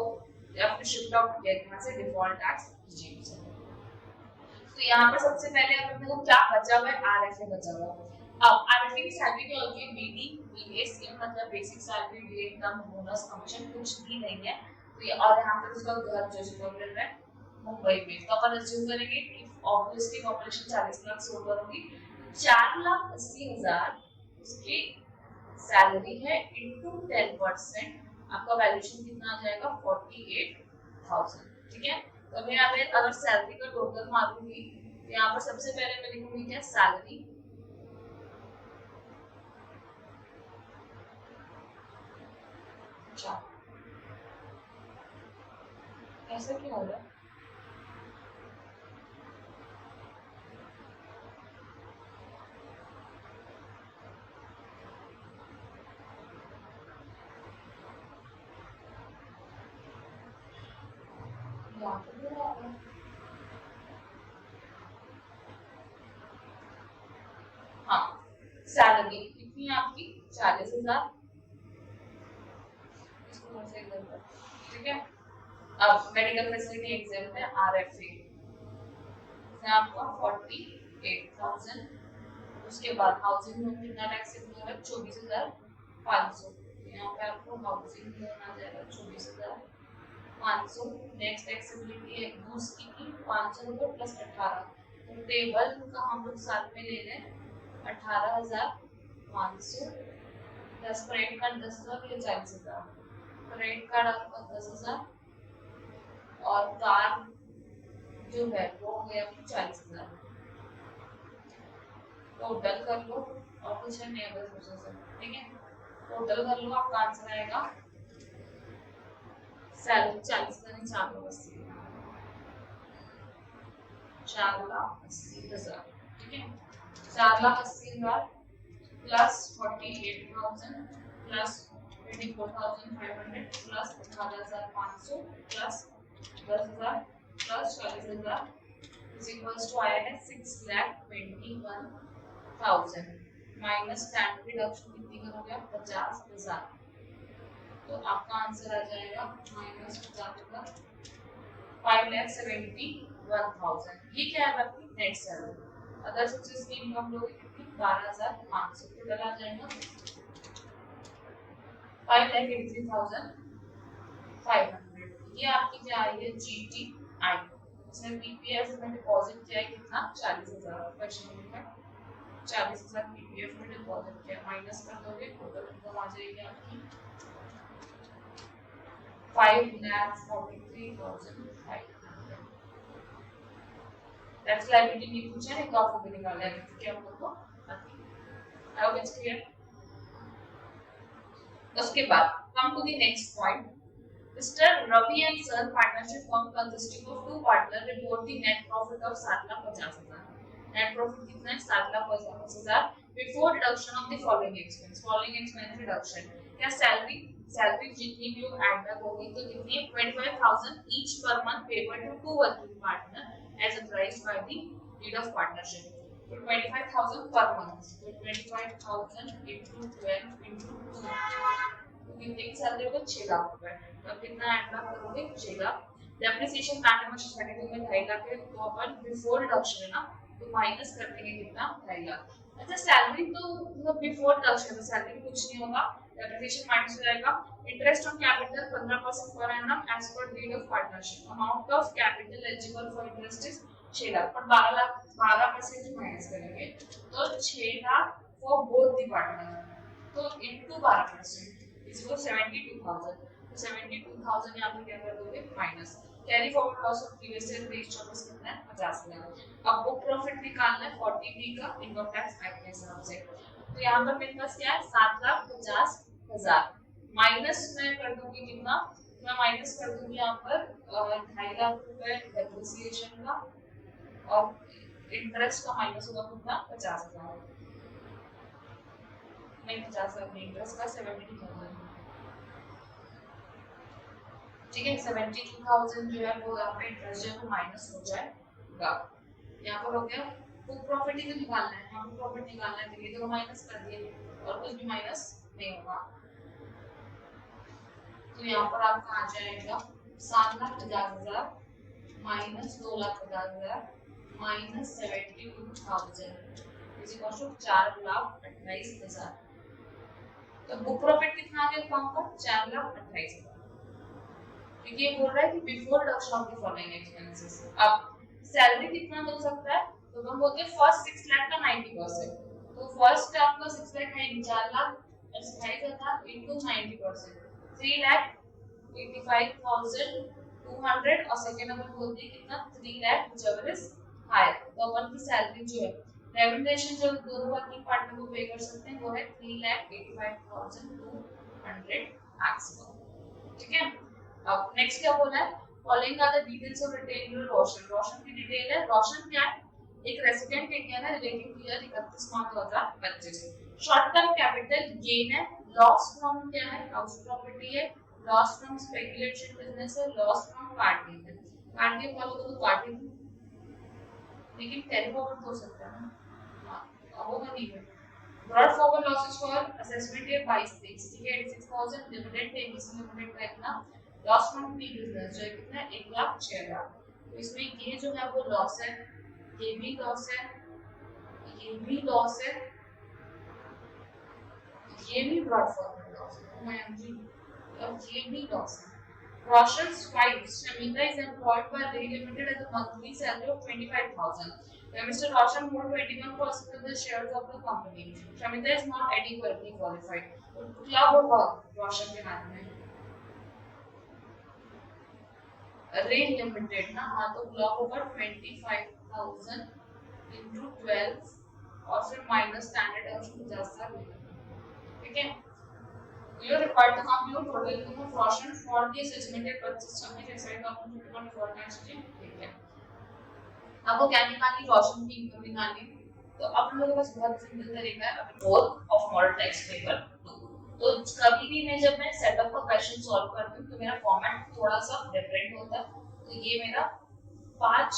आपने शिफ्ट आउट किया यहाँ से डिफॉल्ट टैक्स कीजिए। तो यहाँ पर सबसे पहले अपने को क्या बचा हुआ है, आरएफए बचा हुआ है। अब आरएफए की सैलरी क्या होती है, बीडी बीए सेम, मतलब basic salary day income bonus commission कुछ भी नहीं है, तो ये और यहाँ पर उसका घर जो इसको मिल रहा है मुंबई में, तो अपन अज्यूम करेंगे कि ऑब्वियसली पॉपुलेशन 40 लाख से ऊपर होगी, 4,80,000 उसकी सैलरी है इनटू 10%, आपका वैल्यूएशन कितना आ जाएगा 48,000, ठीक है। तो मैं यहाँ पे अगर सैलरी का टोटल मारूंगी, तो यहाँ पर सबसे पहले मैं लिखूंगी क्या सैलरी, अच्छा ऐसा क्यों हो रहा है, हाँ सैलरी कितनी है आपकी 40,000, ठीक है। अब मेडिकल फैसिलिटी एग्जाम है आरएफए से आपका 48,000, उसके बाद हाउसिंग लोन कितना टैक्स हो रहा है 24,500, यहाँ पे आपको हाउसिंग लोन आ जाएगा 24,500, नेक्स्ट टैक्सेबिलिटी है गुड्स की 500 रुपये प्लस 18, तो टेबल का हम लोग साथ में ले रहे हैं 18,500 प्लस क्रेडिट कार्ड 10,000 या 40,000, क्रेडिट कार्ड आपका 10,000 और कार जो है वो हो गया 40,000, टोटल कर लो और कुछ नहीं अगर सोचा सर, ठीक है, टोटल कर लो आपका आंसर आएगा सैलरी 40,000 नहीं 4,80,000, ठीक है, 4,80,000 plus 48,000 plus 24,500 plus 18,500 plus 10,000 plus 40,000 is equals to आया है 6,21,000 माइनस स्टैंडर्ड डिडक्शन कितनी करोगे आप 50,000, तो आपका आंसर आ जाएगा माइनस 50,000 5,71,000, ये क्या है आपकी नेट सैलरी। अदर सोर्सेज की इनकम लोगे कितनी 12,500, टोटल आ जाएगा 5,83,500, ये आपकी क्या आई है जीटीआई, इसमें पीपीएफ में डिपॉजिट किया है कितना 40,000, क्वेश्चन में 40,000 पीपीएफ में डिपॉजिट किया, माइनस कर दोगे टोटल इनकम आ जाएगी आपकी 5,43,500, टैक्स लायबिलिटी नहीं पूछा है, तो आपको भी निकालना है क्योंकि हम लोग को आई होप इट्स क्लियर। उसके बाद come to the next point. Mr. Ravi and Sir partnership firm consisting of two partners report the net profit of 7,50,000. Net profit कितना है? 7,50,000 before deduction of the following expense. Following expense reduction. क्या salary जितनी भी add back होगी तो कितनी है? 25,000 each per month payable to two working partner as authorized by the deed of partnership. तो 25,000 per month. तो 25,000 into 12 into 2. तो कितने की सैलरी होगी? 6 लाख रुपए। तो कितना ऐड बैक करोगे? 6 lakh. Depreciation plant and machinery में 2.5 लाख है, तो अपन बिफोर डिडक्शन है ना, तो माइनस कर देंगे कितना? 2.5 लाख। अच्छा सैलरी तो मतलब बिफोर डिडक्शन है, सैलरी में कुछ नहीं होगा, डेप्रिसिएशन माइनस हो जाएगा। Interest on capital 15% per annum as per deed of partnership. Amount of capital eligible for interest is 6 lakh, पर 12 लाख 12% माइनस करेंगे तो 6 lakh for both the partner, तो इनटू 12% इज इक्वल 72,000। तो 72,000 यहाँ पे क्या कर दोगे? Minus. Carry forward loss of previous year 23-24 कितना है? 50,000। अब बुक प्रॉफिट निकालना है 40B का इनकम टैक्स एक्ट के हिसाब से। तो यहाँ पर मेरे पास क्या है? 7,50,000 माइनस मैं कर दूंगी कितना? मैं माइनस कर दूंगी यहाँ पर 2.5 लाख रुपए डेप्रिसिएशन का, और इंटरेस्ट का माइनस होगा कितना? 50,000। नहीं 50,000 नहीं, इंटरेस्ट का 72,000। ठीक है, 72,000 जो है वो यहाँ पे इंटरेस्ट जो है वो माइनस हो जाएगा। यहाँ पर हो गया। बुक प्रॉफिट ही तो निकालना है, हम प्रॉफिट निकालना है, तो ये तो माइनस कर दिए और कुछ भी माइनस नहीं होगा। तो यहाँ पर आपका आ जाएगा 7,50,000 minus 2,50,000 minus 72,000 is equal to 4,28,000। तो बुक प्रॉफिट कितना आ गया फॉर्म पर? 4,28,000। क्योंकि ये बोल रहा है कि before deduction of the following expenses. अब सैलरी कितना मिल सकता है? तो हम बोलते हैं फर्स्ट 6 लाख का 90%, तो फर्स्ट आपका 6 लाख है 4 लाख 28,000 इनटू 90% 3,85,200, और सेकंड अपन बोलते हैं कितना? 3 लाख व्हिचएवर इज हायर। तो अपन की सैलरी जो है रेम्युनरेशन जो दोनों वर्किंग पार्टनर को पे कर सकते हैं वो है 3,85,200 मैक्सिमम। ठीक है, अब नेक्स्ट क्या बोला है? Following are the details of written Roshan. Roshan की डिटेल है। रोशन क्या है? एक रेसिडेंट एरिया है relating to year 31 March 2025। Short term capital gain है। लॉस फ्रॉम क्या है? हाउस प्रॉपर्टी है। लॉस फ्रॉम स्पेकुलेशन बिजनेस है। लॉस फ्रॉम कार्ड गेन है। कार्ड गेन फॉलो करो तो कार्ड गेन, लेकिन कैरी फॉरवर्ड हो सकता है ना, अब वो नहीं है। Brought forward losses for assessment year 22-23, ठीक है, 86,000। डिविडेंड एबीसी लिमिटेड का इतना लॉस फ्रॉम प्री बिजनेस जो है कितना? 1,06,000। तो इसमें ये जो है वो लॉस है, ये भी लॉस है, ये भी लॉस है, ये भी ब्रॉड फॉरवर्ड लॉस है, मैं जी, और ये भी लॉस है। Roshan's wife Shamita is employed by Ray Limited at a monthly salary of 25,000. Mr. Roshan hold 21% of the shares of the company. Shamita is not adequately qualified. तो क्या होगा रोशन के नाम में? रे लिमिटेड ना, हाँ, तो ब्लॉक होगा 25,000 into 12 और फिर माइनस स्टैंडर्ड है उसको 50,000। ठीक है, you are required to compute total income of Roshan for the assessment at purchase submit exercise document for next year। ठीक है, अब वो क्या निकाली? रोशन की इनकम निकाली। तो आप लोगों के पास बहुत सिंपल तरीका है अभी work of model text paper 2। तो कभी भी मैं जब मैं सेटअप का क्वेश्चन सॉल्व करती हूँ तो मेरा फॉर्मेट थोड़ा सा डिफरेंट होता है। तो ये मेरा 5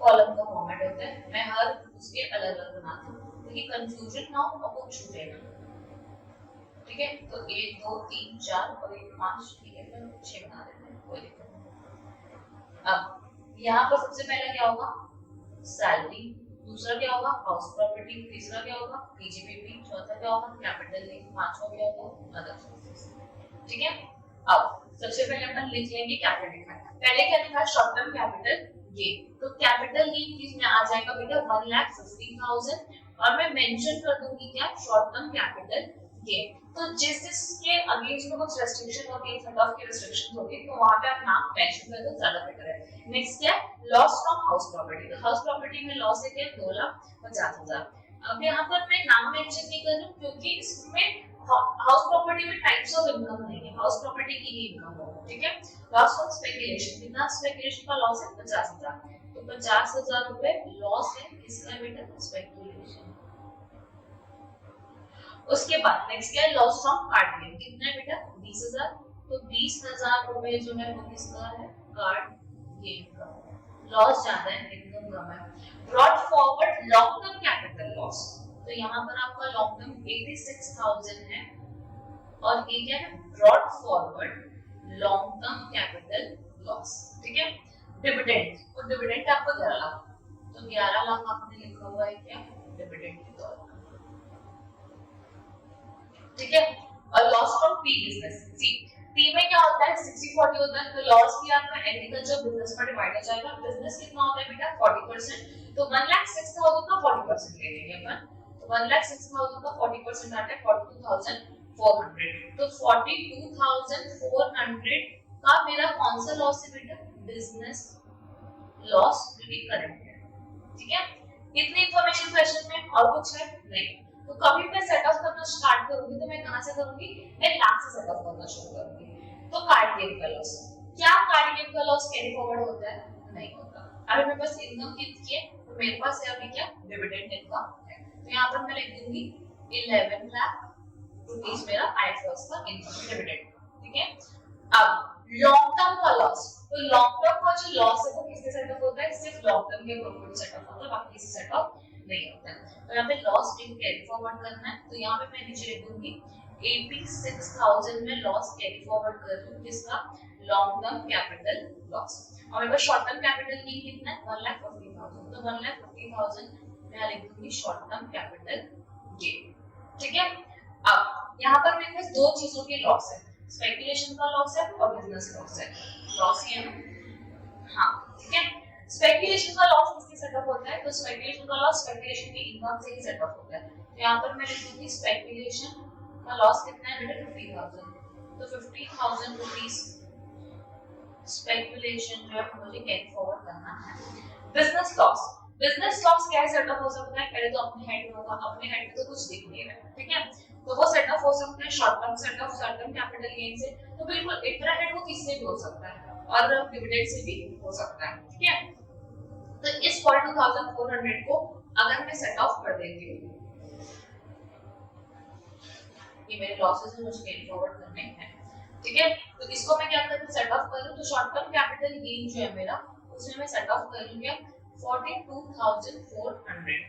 कॉलम का फॉर्मेट होता है, मैं हर उसके अलग अलग बनाती हूँ ताकि कंफ्यूजन ना हो और वो छूटे ना। ठीक है, तो 1 2 3 4 और 1 5, ठीक है, तो 6 बना देते हैं, कोई दिक्कत नहीं। अब यहाँ पर सबसे पहले क्या होगा? सैलरी। दूसरा क्या होगा? House property. तीसरा क्या होगा? पीजीपीपी। चौथा क्या होगा? Capital gain. पांचवा क्या होगा? Other sources. ठीक है, अब सबसे पहले अपन लिख लेंगे क्या क्या लिखा है। पहले क्या लिखा है? Short term capital gain. तो कैपिटल गेन किसमें आ जाएगा बेटा? 1,50,000, और मैं मेंशन कर दूंगी क्या? Short term capital gain. तो जिसके अगेंस्ट में कुछ रेस्ट्रिक्शन होती है, सेट ऑफ की रेस्ट्रिक्शन होती है, तो वहां पे आप नाम मेंशन कर दो, ज्यादा बेटर है। नेक्स्ट क्या है? Loss from house property. तो हाउस प्रॉपर्टी में लॉस है क्या? 2,50,000। अब यहाँ पर मैं नाम मेंशन नहीं कर रही हूँ क्योंकि इसमें हाउस प्रॉपर्टी में टाइप्स ऑफ इनकम नहीं है, हाउस प्रॉपर्टी की ही इनकम होगी, ठीक है। लॉस ऑन स्पेकुलेशन, कितना स्पेकुलेशन का लॉस है 50,000, तो 50,000 रुपए लॉस है किसका बेटा, स्पेकुलेशन। उसके बाद नेक्स्ट क्या है, लॉस फ्रॉम कार्ड गेम, कितना है बेटा 20,000, तो 20,000 रुपए जो है वो किसका है, कार्ड गेम का। लॉस ज्यादा है, इनकम कम है। Brought forward long term capital loss, तो यहाँ पर आपका लॉन्ग टर्म 86,000 है और ये क्या है, brought forward long term capital loss, ठीक है। डिविडेंड, तो डिविडेंड आपको 11 लाख, तो 11 लाख आपने लिखा हुआ है क्या, डिविडेंड के तौर पर, ठीक है। और loss from P business, C P में क्या होता है 60-40 होता है, तो लॉस भी आपका एग्रीकल्चर बिजनेस पर डिवाइड हो जाएगा। बिजनेस कितना होता है बेटा 40%, तो 1,06,000 का 40% ले लेंगे अपन, तो 1,06,000 का 40% आता है 42,400, तो 42,400 का मेरा कौन सा लॉस है बेटा, बिजनेस लॉस जो कि करंट है, ठीक है। इतनी इंफॉर्मेशन क्वेश्चन में और कुछ है नहीं। तो कभी मैं सेट ऑफ करना स्टार्ट करूंगी तो मैं कहां से करूंगी, मैं लास्ट से सेट ऑफ करना शुरू करूंगी। तो कार्ड गेम का लॉस, क्या कार्ड गेम का लॉस कैरी फॉरवर्ड होता है, नहीं होता। अभी मेरे पास इनकम कितनी है, तो मेरे पास है अभी क्या, डिविडेंड इनकम है, तो यहां पर मैं लिख दूंगी 11 लाख रुपीस मेरा आईएफएस का इनकम डिविडेंड, ठीक है। अब लॉन्ग टर्म का लॉस, तो लॉन्ग टर्म का जो लॉस है वो किससे सेट ऑफ होता है, सिर्फ लॉन्ग टर्म के प्रॉफिट सेट ऑफ होता है, बाकी किसी सेट ऑफ नहीं होता है। तो यहाँ पे लॉस भी कैरी फॉरवर्ड करना है, तो यहाँ पे मैं नीचे लिख दूंगी 86,000 में लॉस कैरी फॉरवर्ड कर रही हूँ, किसका, लॉन्ग टर्म कैपिटल लॉस। और मेरे पास शॉर्ट टर्म कैपिटल गेन कितना है 1,50,000, तो 1,50,000 मैं लिख दूंगी शॉर्ट टर्म कैपिटल गेन, ठीक है। अब यहाँ पर मेरे पास दो चीजों के लॉस है, स्पेकुलेशन का लॉस है और बिजनेस लॉस है, लॉस ये है, हाँ ठीक है। स्पेकुलेशन का लॉस किससे सेटअप होता है, तो स्पेकुलेशन का लॉस स्पेकुलेशन की इनकम से ही सेटअप होता है, तो यहाँ पर मैं लिख दूंगी स्पेकुलेशन का लॉस कितना है बेटा 50,000, तो 50,000 रुपीस स्पेकुलेशन जो है मुझे कैरी फॉरवर्ड करना है। बिजनेस लॉस, बिजनेस लॉस क्या सेटअप हो सकता है, पहले तो अपने हेड में होगा, अपने हेड में तो कुछ दिख नहीं रहा है, ठीक है, तो वो सेटअप हो सकता है short term setup, short term capital gain से, तो बिल्कुल इंट्रा हेड वो किससे भी हो सकता है और डिविडेंड से भी हो सकता है, ठीक है। तो इस 42,400 को अगर मैं सेट ऑफ कर देती हूँ, ये मेरे लॉसेस हैं मुझे कैरी फॉरवर्ड करने हैं, ठीक है। तो इसको मैं क्या करूँ, सेट ऑफ करूँ, तो शॉर्ट टर्म कैपिटल गेन जो है मेरा उसमें मैं सेट ऑफ करूँगी 42,400,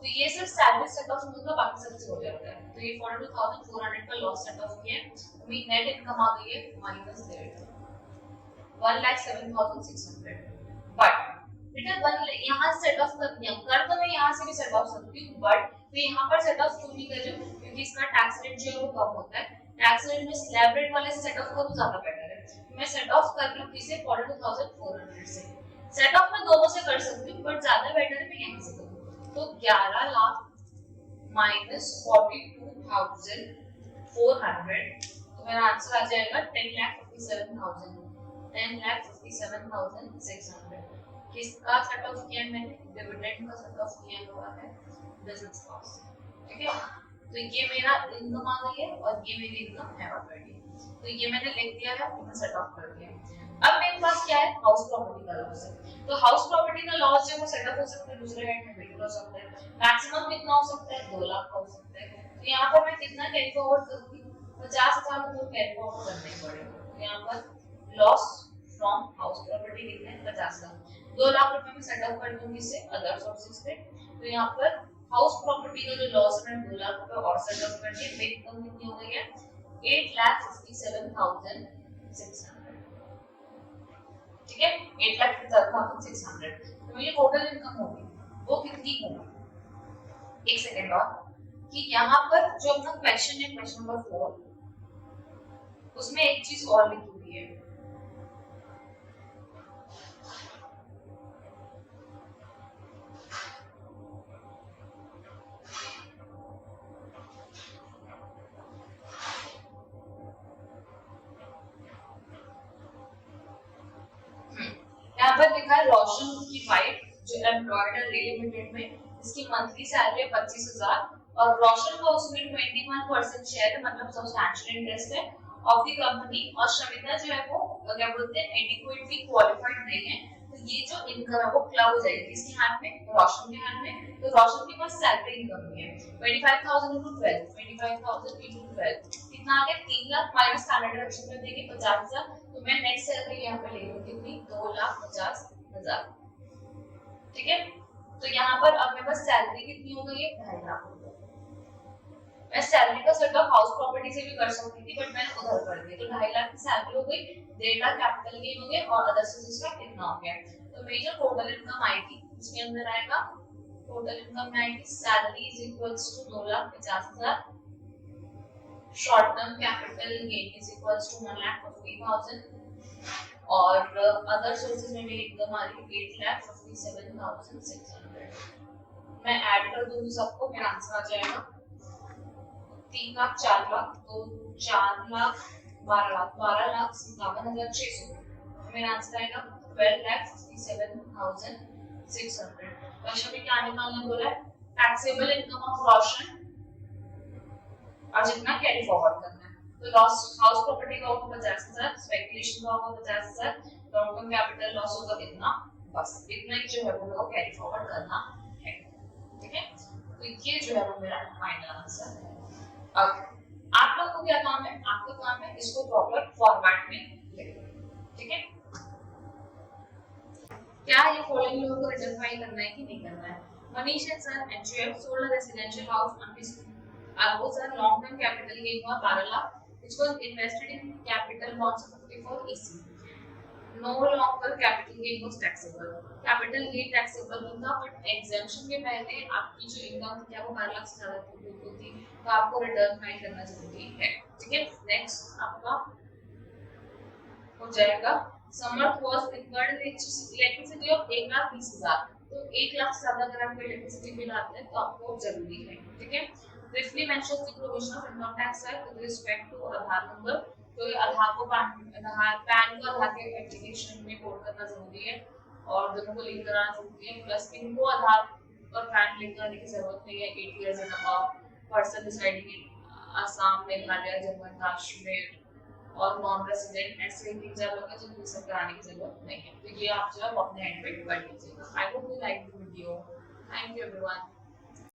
तो ये सिर्फ सैलरी सेट ऑफ होगा, बाकी सब से हो जाता है, तो ये 42,400 का लॉस सेट ऑफ किया है, तो मेरी नेट इनकम आ गई है -1,07,600, बट बेटा यहाँ सेट ऑफ कर दिया, कर तो मैं यहाँ से भी सेट ऑफ सकती हूँ, बट मैं यहाँ पर सेट ऑफ क्यों नहीं कर रही हूँ, क्योंकि इसका टैक्स रेट जो है वो कम होता है, टैक्स रेट में स्लैब रेट वाले से सेट ऑफ करूँ ज्यादा बेटर है, मैं सेट ऑफ कर रही हूँ किसे 42,400 से, सेट ऑफ मैं दोनों से कर सकती हूँ बट ज्यादा बेटर है मैं यहाँ से करूँ, तो 11 लाख माइनस 42,400, तो मेरा आंसर आ जाएगा 10,57,000, 10,57,600। किसका सेट ऑफ किया मैंने, डिविडेंड का सेट ऑफ किया हुआ है, बिजनेस लॉस, ठीक है। तो ये मेरा इनकम आ गई है और ये मेरी इनकम है ऑलरेडी, तो ये मैंने लिख दिया है, मैंने सेट ऑफ कर दिया। अब मेरे पास क्या है, हाउस प्रॉपर्टी का लॉस है, तो हाउस प्रॉपर्टी का लॉस जो वो सेट ऑफ हो सकता है दूसरे हेड में बिल्कुल हो सकता है, मैक्सिमम कितना हो सकता है 2 लाख का हो सकता है, तो यहाँ पर मैं कितना कैरी फॉरवर्ड करूंगी 50,000 को कैरी फॉरवर्ड करने पड़ेगा, तो यहाँ पर लॉस फ्रॉम हाउस प्रॉपर्टी कितना है 50,000, 2 लाख रुपए में सेट ऑफ कर दूंगी इससे अदर सोर्सेज से, तो यहाँ पर हाउस प्रॉपर्टी का जो लॉस है 2 लाख रुपए और सेट ऑफ कर दिए, मेरी इनकम कितनी हो गई है 8,57,600, ठीक है 8,57,600, तो मेरी टोटल इनकम होगी वो कितनी होगी, एक सेकंड और, कि यहाँ पर जो अपना क्वेश्चन है क्वेश्चन नंबर 4 उसमें एक चीज और लिखी हुई है, यहाँ पर लिखा है रोशन की वाइफ जो एम्प्लॉयड है रेल लिमिटेड में इसकी मंथली सैलरी है 25,000 और रोशन का उसमें 21% शेयर है, मतलब सब्सटैंशियल इंटरेस्ट है ऑफ द कंपनी। और शमिता जो है वो क्या बोलते हैं एडिक्वेटली क्वालिफाइड नहीं है, तो ये जो इनकम है वो क्लब हो जाएगी किसके हाथ में, रोशन के हाथ में। तो रोशन के पास सैलरी इनकम भी है 25,000 into 12, 25,000 into 12 कितना आ गया 3 लाख माइनस स्टैंडर्ड डिडक्शन में देंगे 50,000, तो मैं नेक्स्ट सैलरी यहाँ पे ले लूंगी कितनी 2,50,000। ठीक है, तो यहाँ पर अब मेरे पास सैलरी कितनी हो गई है 2.5 लाख। मैं सैलरी का सेट ऑफ हाउस प्रॉपर्टी से भी कर सकती थी बट मैंने उधर कर दिया, तो 2.5 लाख की सैलरी हो गई, 1.5 लाख कैपिटल गेन हो गया और अदर सोर्सेज का कितना हो गया। तो मेरी जो टोटल इनकम आएगी इसके अंदर आएगा, टोटल इनकम में आएगी salary is equals to 2,50,000, short term capital gain is equals to 1,50,000 और अदर सोर्सेज में मेरी इनकम आ रही है 8,57,600। मैं ऐड कर दूंगी सबको, मेरा आंसर आ जाएगा 3 लाख 4 लाख, तो 4 लाख 12 लाख, 12,57,600। मेरा आंसर आएगा 12,57,600। क्वेश्चन में क्या निकालना बोला है, टैक्सेबल इनकम ऑफ रोशन और जितना कैरी फॉरवर्ड करना है। तो लॉस हाउस प्रॉपर्टी का होगा 50,000, स्पेकुलेशन का होगा 50,000, लॉन्ग टर्म कैपिटल लॉस होगा कितना, बस इतना ही जो है वो कैरी फॉरवर्ड करना है। ठीक है, तो ये जो है वो मेरा फाइनल आंसर है। अब आप लोगों को क्या काम है, आपका काम है इसको प्रॉपर फॉर्मेट में लिखना। ठीक है, क्या ये फॉलोइंग लोगों को आइडेंटिफाई करना है कि नहीं करना है। Manish and son HUF sold a residential house on his was a long term capital gain हुआ 12 lakh which was invested in capital bonds of 54 EC. No longer capital gain was taxable. Capital gain taxable होगा but exemption के पहले आपकी जो income थी वो 12 लाख से ज्यादा थी, तो आपको रिटर्न फाइल करना जरूरी है। ठीक है, नेक्स्ट आपका हो जाएगा समर्थ वाज इनकर्ड इलेक्ट्रिसिटी ऑफ 1,20,000। तो 1 लाख से ज्यादा अगर आपको इलेक्ट्रिसिटी बिल आता है तो आपको जरूरी है। ठीक है, briefly mentions the provision of income tax act with respect to Aadhaar number. तो ये आधार को पैन को आधार के एप्लीकेशन में कोड करना जरूरी है और दोनों को लिंक कराना जरूरी है, प्लस इनको आधार और पैन लिंक करने की जरूरत नहीं है। 8 years and above person residing in Assam, Meghalaya, Jammu and Kashmir और नॉन रेजिडेंट ऐसे 3-4 लोग हैं जिनको सब कराने की जरूरत नहीं है। तो ये आप जो है अपने हैंड पे कर लीजिएगा। I hope you like the video. Thank you everyone.